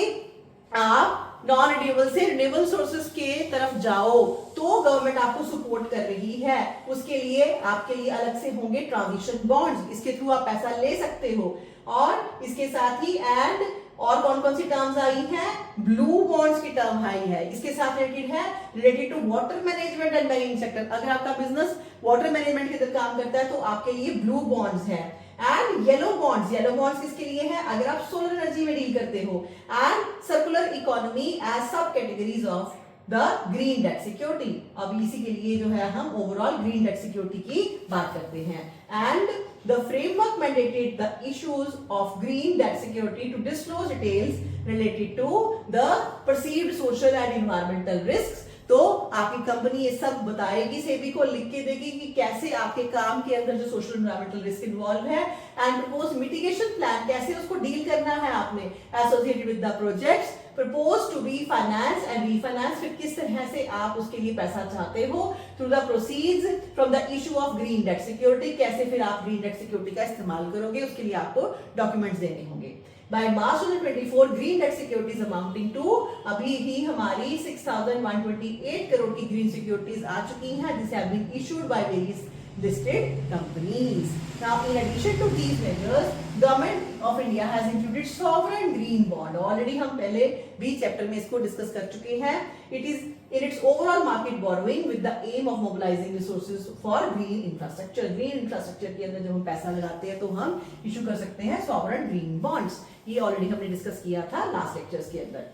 आप नॉन रिन्यूएबल से रिन्यूएबल सोर्सेस के तरफ जाओ, तो गवर्नमेंट आपको सपोर्ट कर रही है. उसके लिए आपके लिए अलग से होंगे ट्रांजिशन बॉन्ड्स, इसके थ्रू आप पैसा ले सकते हो. और इसके साथ ही एंड और कौन कौन सी टर्म्स आई हैं? ब्लू बॉन्ड्स की टर्म आई है. इसके साथ रिलेटेड है related to water management and marine sector. अगर आपका बिजनेस वाटर मैनेजमेंट के अंदर काम करता है तो आपके लिए ब्लू बॉन्ड्स है. एंड येलो बॉन्ड्स किसके लिए है? अगर आप सोलर एनर्जी में डील करते हो. एंड सर्कुलर इकोनॉमी एज सब categories of the green debt security. अब इसी के लिए जो है हम ओवरऑल ग्रीन डेट सिक्योरिटी की बात करते हैं. And the framework mandated the issues of green debt security to disclose details related to the perceived social and environmental risks. तो आपकी कंपनी ये सब बताएगी, सेबी को लिख के देगी कि कैसे आपके काम के अंदर जो सोशल एनवायरमेंटल रिस्क इन्वॉल्व है एंड प्रपोज मिटिगेशन प्लान, कैसे उसको डील करना है आपने associated with the projects propose to be finance and refinance. फिर किस तरह से आप उसके लिए पैसा चाहते हो through the proceeds from the issue of green debt security. कैसे फिर आप ग्रीन डेट सिक्योरिटी का इस्तेमाल करोगे, उसके लिए आपको डॉक्यूमेंट्स देने होंगे. By March 2024, green debt securities amounting to अभी ही हमारी 6,128 करोड़ की green securities आ चुकी हैं, जिसे have been issued by various listed companies. Now, in addition to these measures, Government of India has introduced sovereign green bond. Already हम पहले भी chapter में इसको डिस्कस कर चुके हैं. It is in its overall market borrowing with the aim of mobilizing resources for green infrastructure. Green infrastructure के अंदर जब हम पैसा लगाते हैं तो हम इशू कर सकते हैं sovereign green bonds. ये ऑलरेडी हमने डिस्कस किया था लास्ट लेक्चर्स के अंदर.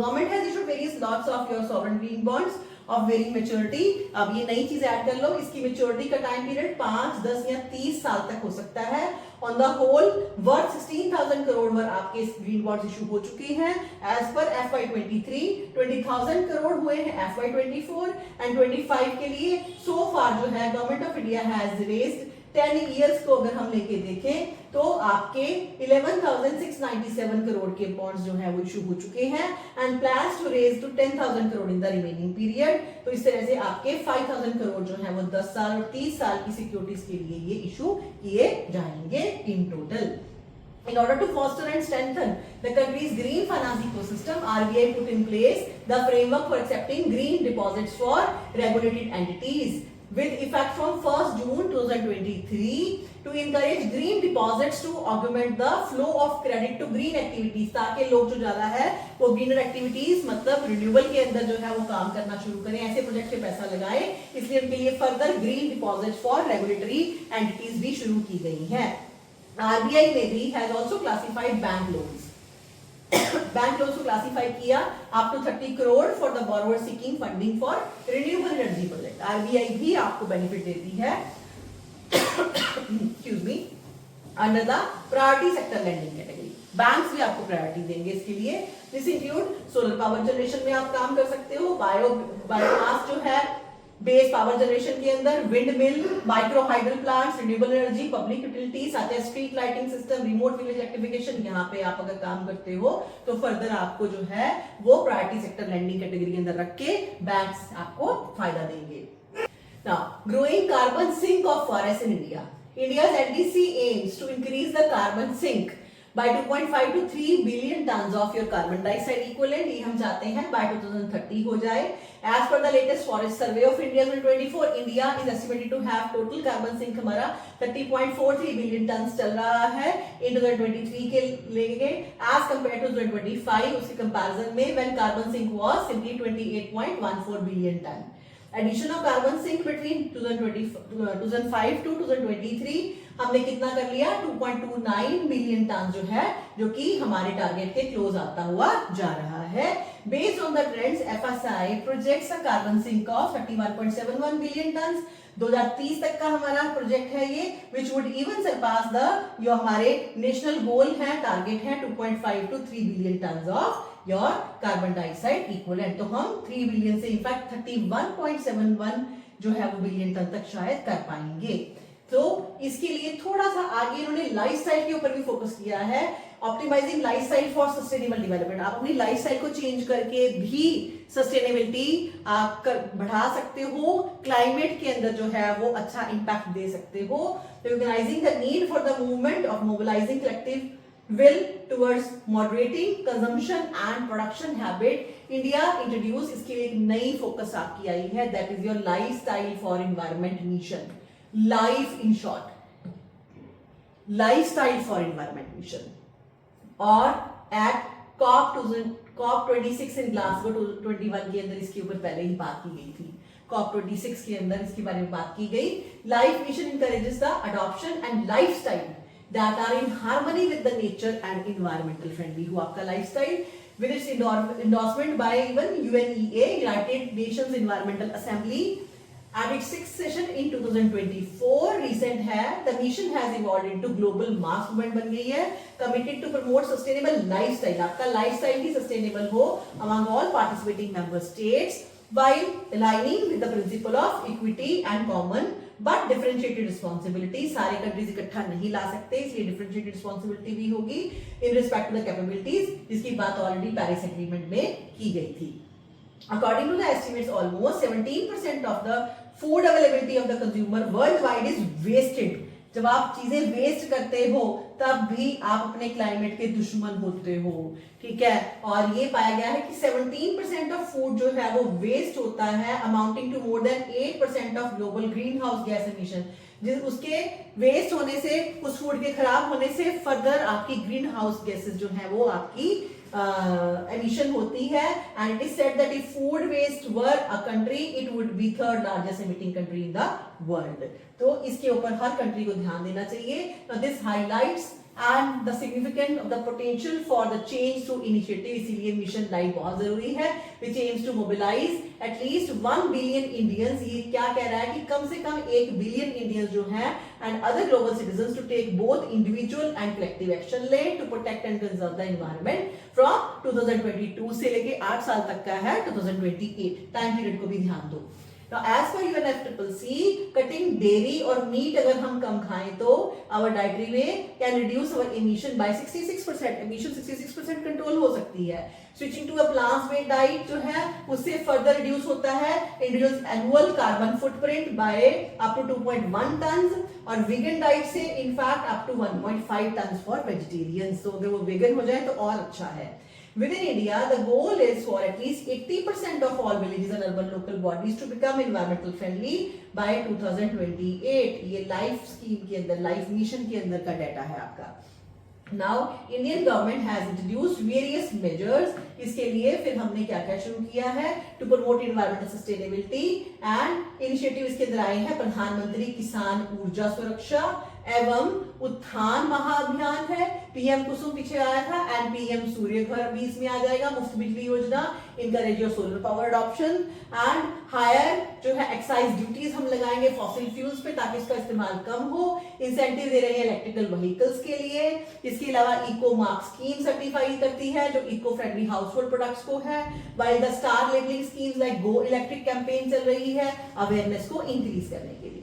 Government has issued various lots of your sovereign green bonds of varying maturity. अब ये नई चीज ऐड कर लो, इसकी मेच्योरिटी का टाइम पीरियड 5, 10 या 30 साल तक हो सकता है. On the whole worth 16,000 crore वर आपके ग्रीन बॉन्ड्स इशू हो चुके हैं. एज पर FY23 20,000 करोड़ हुए हैं FY24 एंड 25 के लिए. सो फार जो है government of India has raised 10 years को अगर हम लेके देखें तो आपके 11,697 करोड़ के बॉन्ड्स जो है वो इशू हो चुके हैं and plans to raise to 10,000 crore in the remaining period. तो इस तरह से आपके 5,000 करोड़ जो है वो 10 साल और 30 साल की सिक्योरिटीज के लिए ये इशू किए जाएंगे in total. In order to foster and strengthen the country's green finance ecosystem, RBI put in place the framework for accepting green deposits for regulated entities. With effect from 1st June 2023 to encourage green deposits to augment the flow of credit to green activities, ताकि लोग जो ज्यादा है वो greener activities मतलब renewable के अंदर जो है वो काम करना शुरू करें, ऐसे प्रोजेक्ट पे पैसा लगाए. इसलिए उनके लिए further green deposit for regulatory entities भी शुरू की गई है. RBI ने भी has also classified bank loans. Bank loans को क्लासिफाई किया up to 30 crore for the borrower seeking funding for renewable energy project. RBI भी आपको बेनिफिट देती है excuse me under the priority sector lending category. Banks भी आपको प्रायोरिटी देंगे इसके लिए. This include solar power generation में आप काम कर सकते हो, बायोमास जो है बेस पावर जनरेशन के अंदर, windmill, micro hydel plants, renewable energy, public utility such as street lighting system, remote village electrification. यहाँ पे आप अगर काम करते हो तो फर्दर आपको जो है वो प्रायोरिटी सेक्टर लेंडिंग कैटेगरी के अंदर रख के बैंक्स आपको फायदा देंगे. Now, growing carbon sink of forests in India. India's NDC aims to increase the carbon sink by 2.5 to 3 billion tons of your carbon dioxide equivalent. ये हम चाहते हैं by 2030 हो जाए. As per the latest forest survey of India 2024, India is estimated to have total carbon sink हमारा 30.43 billion tons चल रहा है in 2023 के लेंगे as compared to 2025 उसके कंपैरिजन में when carbon sink was simply 28.14 billion ton. Addition of carbon sink between 2005 to 2023 हमने कितना कर लिया 2.29 बिलियन टन जो है, जो कि हमारे टारगेट के क्लोज आता हुआ जा रहा है. Based on the trends FSI projects a carbon sink of 31.71 billion ton. 2030 तक का हमारा प्रोजेक्ट है ये, which would even surpass the जो हमारे नेशनल गोल है, टारगेट है 2.5 to 3 billion ton of your carbon dioxide equivalent. तो हम 3 बिलियन से इनफैक्ट 31.71 जो है वो बिलियन टन तक शायद कर पाएंगे। तो इसके लिए थोड़ा सा आगे इन्होंने लाइफस्टाइल के ऊपर भी फोकस किया है, optimising lifestyle for sustainable development. आप अपनी लाइफस्टाइल को चेंज करके भी सस्टेनेबिलिटी आप बढ़ा सकते हो, क्लाइमेट के अंदर जो है वो अच्छा इंपैक्ट दे सकते हो। Recognising the need for the movement of mobilising collective will towards moderating consumption and production habit, India introduce इसके लिए एक नई फोकस आपकी आई है, that is your lifestyle for environment mission, life in short, lifestyle for environment mission। और at COP26 in Glasgow 21 के अंदर इसके ऊपर पहले ही बात की गई थी, COP26 के अंदर इसके बारे में बात की गई। Life mission encourages the adoption and lifestyle that are in harmony with the nature and environmental friendly। हुआ आपका lifestyle with its endorsement by even UNEA, United Nations Environmental Assembly, at its 6th session in 2024। recent है, the mission has evolved into global mass movement बन गई है, committed to promote sustainable lifestyle। आपका lifestyle भी sustainable हो among all participating member states while aligning with the principle of equity and common but differentiated responsibility. सारे countries इकट्ठा नहीं ला सकते, इसलिए डिफरेंशिएटेड रिस्पॉन्सिबिलिटी भी होगी in respect to the capabilities, जिसकी बात ऑलरेडी पेरिस एग्रीमेंट में की गई थी। According to the estimates almost 17% of the food availability of the consumer worldwide is wasted. जब आप चीजें वेस्ट करते हो तब भी आप अपने क्लाइमेट के दुश्मन होते हो, ठीक है। और ये पाया गया है कि 17% ऑफ फूड जो है वो वेस्ट होता है, amounting to more than 8% of global green house gas emission. जिस उसके वेस्ट होने से, उस फूड के खराब होने से फर्दर आपकी ग्रीन हाउस गैसेस जो है वो आपकी एमिशन होती है। And it is said that if food waste were a country it would be third largest emitting country in the world. तो इसके ऊपर हर कंट्री को ध्यान देना चाहिए। This highlights and the significance of the potential for the change through initiative। इसीलिए mission life बहुत जरूरी है, which aims to mobilize at least 1 billion Indians। ये क्या कह रहा है कि कम से कम 1 बिलियन इंडियंस जो हैं and other global citizens to take both individual and collective action ले to protect and conserve the environment from 2022 से लेके 8 साल तक का है 2028। टाइम पीरियड को भी ध्यान दो। Now, as per UNFCCC, cutting dairy और meat अगर हम कम खाएं तो our dietary way can reduce our emission by 66%। emission 66% control हो सकती है। Switching to a plant-based diet जो है उससे further reduce होता है individual's annual carbon footprint by up to 2.1 tons और vegan diet से in fact up to 1.5 tons for vegetarians। तो अगर वो vegan हो जाए तो और अच्छा है। Within India, the goal is for at least 80% of all villages and urban local bodies to become environmental friendly by 2028। ये लाइफ स्कीम के अंदर, लाइफ मिशन के अंदर का डाटा है आपका। Now, Indian government has introduced various measures। इसके लिए फिर हमने क्या क्या शुरू किया है to promote environmental sustainability and initiative इसके अंदर आए हैं प्रधानमंत्री किसान ऊर्जा सुरक्षा एवं उत्थान महाअभियान है, पीएम कुसुम पीछे आया था एंड पीएम सूर्य घर भी इसमें आ जाएगा, मुफ्त बिजली योजना, encourage your solar power adoption and higher जो है एक्साइज ड्यूटीज हम लगाएंगे फॉसिल फ्यूल्स पे ताकि इसका इस्तेमाल कम हो। इंसेंटिव दे रहे हैं इलेक्ट्रिकल व्हीकल्स के लिए। इसके अलावा इको मार्क स्कीम सर्टिफाई करती है जो इको फ्रेंडली हाउसहोल्ड प्रोडक्ट्स को है, while the star labelling schemes like go electric campaign चल रही है अवेयरनेस को इंक्रीज करने के लिए।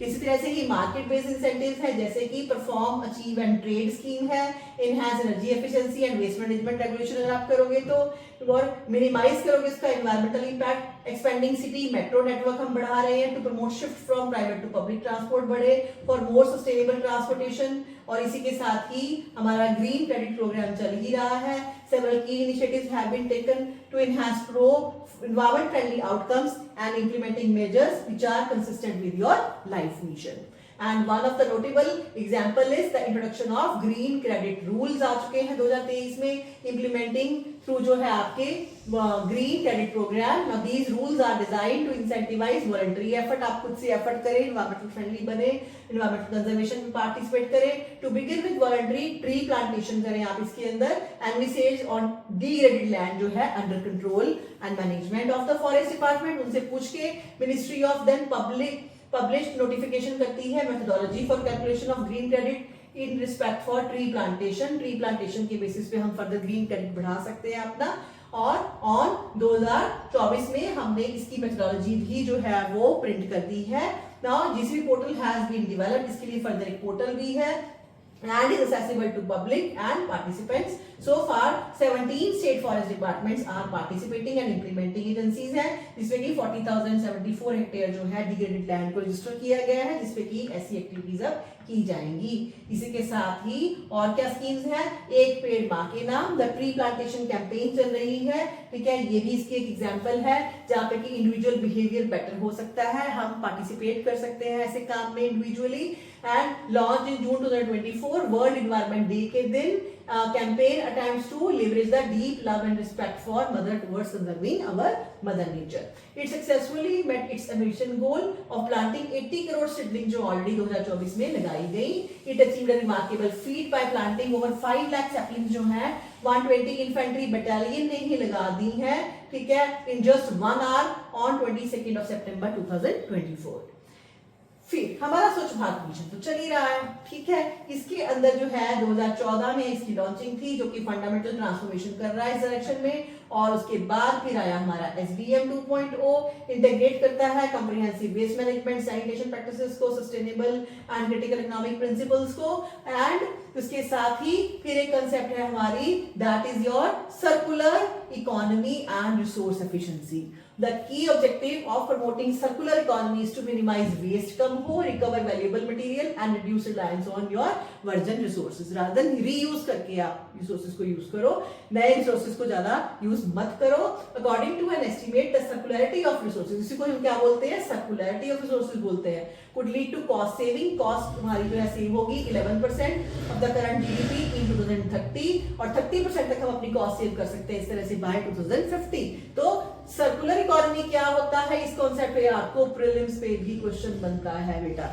इसी तरह से ही मार्केट बेस्ड इंसेंटिव्स है जैसे कि perform achieve and trade scheme है, enhance energy efficiency and waste management regulation अगर आप करोगे तो और मिनिमाइज करोगे इसका environmental impact. Expanding city metro network हम बढ़ा रहे हैं to promote shift from private to public transport बढ़े फॉर मोर सस्टेनेबल ट्रांसपोर्टेशन। और इसी के साथ ही हमारा ग्रीन क्रेडिट प्रोग्राम चल ही रहा है। सेवरल की initiatives have been taken to enhance pro environment friendly outcomes and implementing measures which are consistent with your life mission। and one of the notable example is the introduction of green credit rules आ चुके हैं 2023 में, implementing through जो है आपके green credit program। now these rules are designed to incentivize voluntary effort। आप खुद से effort करें, environmental friendly बने, environmental conservation में participate करें। to begin with voluntary tree plantation करें आप इसके अंदर, and message on degraded land जो है under control and management of the forest department। उनसे पूछ के ministry of then published notification करती है methodology for calculation of green credit in respect for tree plantation। Tree plantation के basis पे हम फर्दर ग्रीन क्रेडिट बढ़ा सकते हैं अपना। और ऑन 2024 में हमने इसकी मेथोडोलॉजी भी जो है वो प्रिंट कर दी है। Now GCB portal has been developed, इसके लिए फर्दर एक पोर्टल भी है and is accessible to public and participants. So far 17 state forest departments are participating and implementing agencies हैं जिसमें कि 40,074 हेक्टेयर जो है डिग्रेडेड लैंड को रजिस्टर किया गया है, जिसपे कि ऐसी एक्टिविटीज अब की जाएंगी। इसी के साथ ही और क्या स्कीम्स हैं, एक पेड़ माँ के नाम, द ट्री प्लांटेशन कैंपेन चल रही है, ठीक है, ये भी इसकी एक एग्जांपल है जहाँ पे कि इंडिविजुअल बिहेवियर बेटर हो सकता है, हम पार्टिसिपेट कर सकते हैं ऐसे काम में individually. And launch in June 2024 world environment day के दिन campaign attempts to leverage the deep love and respect for mother towards conserving our mother nature. It successfully met its ambition goal of planting 80 crore seedlings जो already 2024 में लगाई गई। It achieved a remarkable feat by planting over 5 lakh saplings जो है 120 infantry battalion ने ही लगा दी है, ठीक है, in just 1 hour on 22nd of September 2024। फिर हमारा स्वच्छ भारत मिशन तो चल ही रहा है, ठीक है, इसके अंदर जो है 2014 में इसकी लॉन्चिंग थी जो कि फंडामेंटल ट्रांसफॉर्मेशन कर रहा है इस डायरेक्शन में, और उसके बाद फिर आया हमारा SBM 2.0, इंटीग्रेट करता है comprehensive waste management, sanitation practices को, sustainable and critical economic principles को, एंड उसके साथ ही फिर एक कंसेप्ट है हमारी that is your circular economy and resource efficiency. The key objective of promoting circular economy is to minimize waste, कम हो, recover valuable material and reduce reliance on your virgin resources. rather than reuse करके आप resources को use करो, नए resources को ज्यादा use मत करो। According to an estimate, the circularity of resources, इसी को हम क्या बोलते हैं, circularity of resources बोलते हैं, could lead to cost saving, cost हमारी जो है सेव होगी 11% of the current GDP in 2030 और 30% तक हम अपनी cost सेव कर सकते हैं इस तरह से by 2050। तो सर्कुलर इकोनॉमी क्या होता है, इस कॉन्सेप्ट पे आपको प्रीलिम्स पे भी क्वेश्चन बनता है बेटा।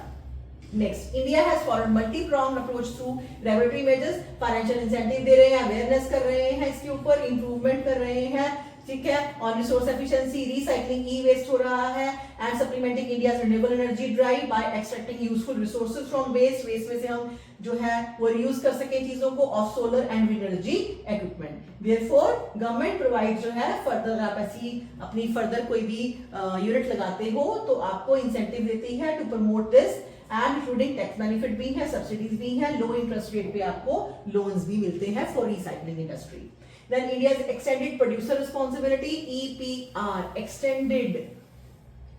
Next, India has followed multi pronged approach through regulatory measures, financial incentive दे रहे हैं, अवेयरनेस कर रहे हैं, इसके ऊपर इंप्रूवमेंट कर रहे हैं, ठीक है, on resource efficiency, recycling, e waste हो रहा है, and supplementing India's renewable energy drive by extracting useful resources from waste, waste में से हम जो है वो रीयूज कर सके चीजों को, of solar and wind energy equipment. Therefore government provide जो है फर्दर, आप ऐसी अपनी फर्दर कोई भी यूनिट लगाते हो तो आपको इंसेंटिव देती है to promote this, and including tax benefit भी है, सब्सिडीज भी है, लो इंटरेस्ट रेट पे आपको लोन्स भी मिलते हैं for recycling industry. Then India's extended producer responsibility EPR, extended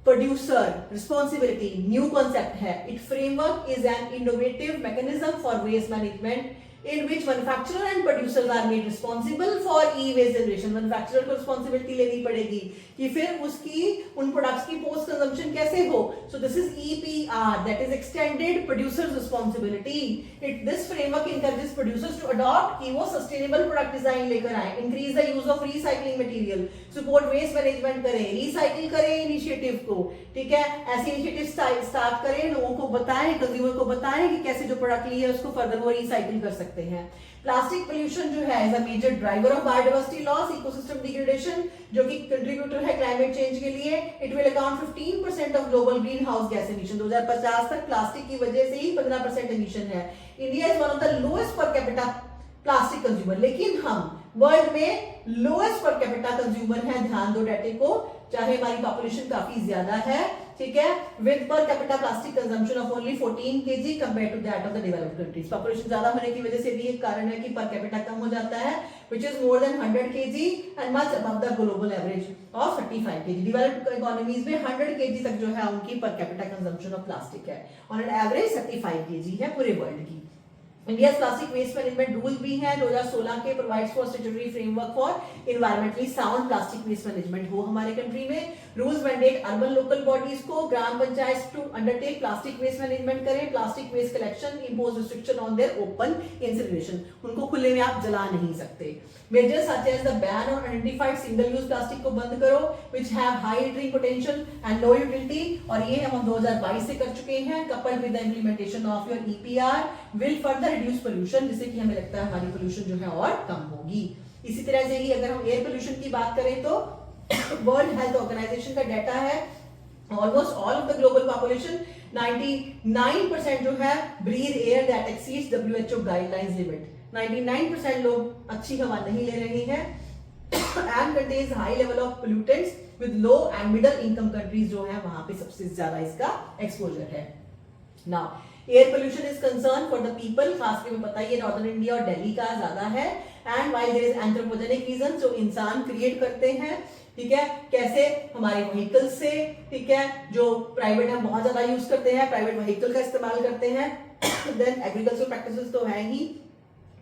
producer responsibility, new concept है। Its framework is an innovative mechanism for waste management in which manufacturer and producers are made responsible for e-waste generation। Manufacturer को responsibility लेनी पड़ेगी कि फिर उसकी उन products की post consumption कैसे हो। So this is EPR, that is extended producers responsibility. It this framework encourages producers to adopt कि वो सस्टेनेबल प्रोडक्ट डिजाइन लेकर आए, increase the use of recycling material, support waste management करें, recycle करें initiative को, ठीक है, ऐसे इनिशिएटिव स्टार्ट करें, लोगों को बताएं, कंज्यूमर को बताएं कि कैसे जो प्रोडक्ट लिए उसको फर्दर वो रिसाइकिल कर सकते हैं। प्लास्टिक पोल्यूशन जो है is a major driver of biodiversity loss, ecosystem degradation जो कि कंट्रीब्यूटर है क्लाइमेट चेंज के लिए। It will account 15% of global green house gas emission. 2050 तक प्लास्टिक की वजह से ही 15% एमिशन है। India is one of the lowest per capita plastic consumer, लेकिन हम वर्ल्ड में लोएस्ट पर कैपिटा कंज्यूमर है। ध्यान दो डाटे को, चाहे हमारी पॉपुलेशन काफी ज्यादा है, ठीक है, with per capita plastic consumption of only 14 kg compare to that of the developed countries. Population ज्यादा होने की वजह से भी एक कारण है कि पर कैपिटा कम हो जाता है, which is more than 100 kg and much above the global average of 35 kg। Developed economies में 100 kg तक जो है उनकी per capita consumption of plastic है, ऑन एन एवरेज 35 kg है पूरे वर्ल्ड की। India plastic waste management rule भी है 2016 के, provides for statutory framework for environmentally sound plastic waste management हो हमारे कंट्री में। Rules mandate urban local bodies को, gram panchayat to undertake plastic waste management करें, plastic waste collection, impose restriction on their open incineration, उनको खुले में आप जला नहीं सकते। Measures such as the ban on identified single use plastic को बंद करो which have high heating potential and low utility, और ये हम 2022 से कर चुके हैं। Coupled with the implementation of your EPR will further reduce pollution, जिससे कि हमें लगता है हमारी पोल्यूशन जो है और कम होगी। इसी तरह से ही अगर हम एयर पोल्यूशन की बात करें तो वर्ल्ड हेल्थ ऑर्गेनाइजेशन का डाटा है almost all of the global population 99% जो है breathe air that exceeds WHO guidelines limit. 99% लोग अच्छी हवा नहीं ले रहे हैं, and contains high level of pollutants with low and middle income countries जो है वहां पे सबसे ज्यादा इसका एक्सपोजर है। Now air pollution is concern for the people, खास करके पता ही है नॉर्दर्न इंडिया और दिल्ली का ज्यादा है। And while there is anthropogenic reason, जो इंसान क्रिएट करते हैं, ठीक है, कैसे हमारे व्हीकल से, ठीक है, जो प्राइवेट हम बहुत ज्यादा यूज करते हैं, प्राइवेट व्हीकल का इस्तेमाल करते हैं। देन एग्रीकल्चर प्रैक्टिसेस तो है ही,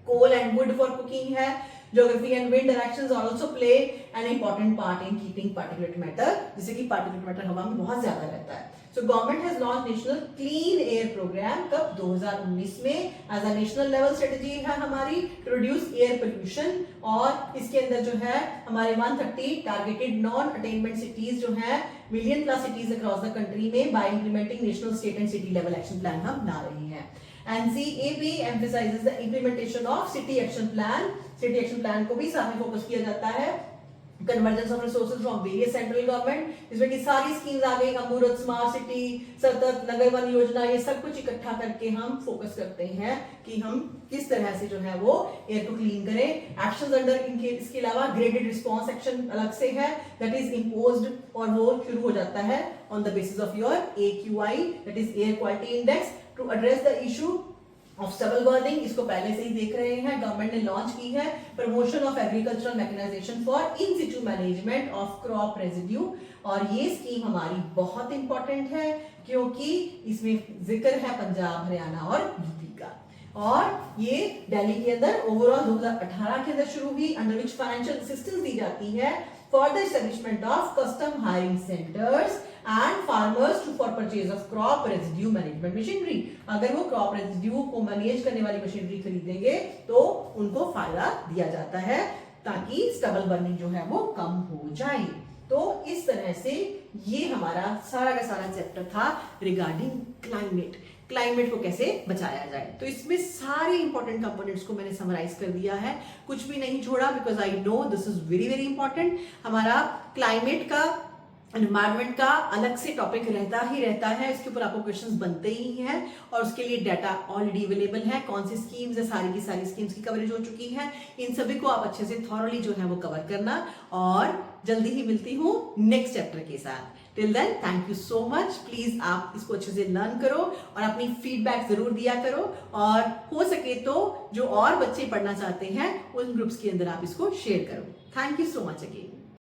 कोल एंड वुड फॉर कुकिंग है, geography and wind directions also play an important part in keeping particulate matter, जिसे कि particulate matter हवा में बहुत ज्यादा रहता है। So government has launched national clean air program कब 2019 में as a national level strategy है हमारी to reduce air pollution, और इसके अंदर जो है हमारे 130 targeted non attainment cities जो है million plus cities across the country में by implementing national state and city level action plan हम बना रही हैं। NCAP emphasizes the implementation of city action plan, city action plan को भी साथ में फोकस किया जाता है। Convergence of resources from various central government, इसमें की सारी स्कीम्स आ गई, अमृत, स्मार्ट सिटी, सतत, नगर वन योजना, ये सब कुछ इकट्ठा करके हम फोकस करते हैं कि हम किस तरह से जो है वो एयर को क्लीन करें। एक्शंस अंडर इनके, इसके अलावा ग्रेडेड रिस्पांस एक्शन अलग से है, दैट इज इम्पोज्ड, और वो शुरू हो जाता है on the basis of your AQI, that is air quality index, to address the issue of stubble burning. इसको पहले से ही देख रहे हैं, गवर्नमेंट ने लॉन्च की है। Promotion of agricultural mechanisation for in situ management of crop residue, और ये स्कीम हमारी बहुत इंपॉर्टेंट है क्योंकि इसमें जिक्र है पंजाब, हरियाणा और यूपी का, और ये दिल्ली के अंदर ओवरऑल 2018 के अंदर शुरू हुई, अंडर विच फाइनेंशियल असिस्टेंस दी जाती है for the establishment of custom hiring centres and farmers to for purchase of crop residue management machinery. अगर वो क्रॉप रेजिड्यू को मैनेज करने वाली मशीनरी खरीदेंगे तो उनको फायदा दिया जाता है ताकि स्टबल बर्निंग जो है वो कम हो जाए। तो इस तरह से ये हमारा सारा का सारा चैप्टर था रिगार्डिंग क्लाइमेट, क्लाइमेट को कैसे बचाया जाए। तो इसमें सारे इंपॉर्टेंट कंपोनेंट्स को मैंने समराइज कर दिया है, कुछ भी नहीं छोड़ा, because I know this is very very important. हमारा क्लाइमेट का, एनवायरमेंट का अलग से टॉपिक रहता ही रहता है, इसके ऊपर आपको क्वेश्चंस बनते ही हैं, और उसके लिए डाटा ऑलरेडी अवेलेबल है। कौन सी स्कीम्स है, सारी की सारी स्कीम्स की कवरेज हो चुकी है, इन सभी को आप अच्छे से थॉरली जो है वो कवर करना, और जल्दी ही मिलती हूँ नेक्स्ट चैप्टर के साथ। Till then thank you so much. Please आप इसको अच्छे से लर्न करो और अपनी फीडबैक जरूर दिया करो, और हो सके तो जो और बच्चे पढ़ना चाहते हैं उन ग्रुप्स के अंदर आप इसको शेयर करो। Thank you so much again.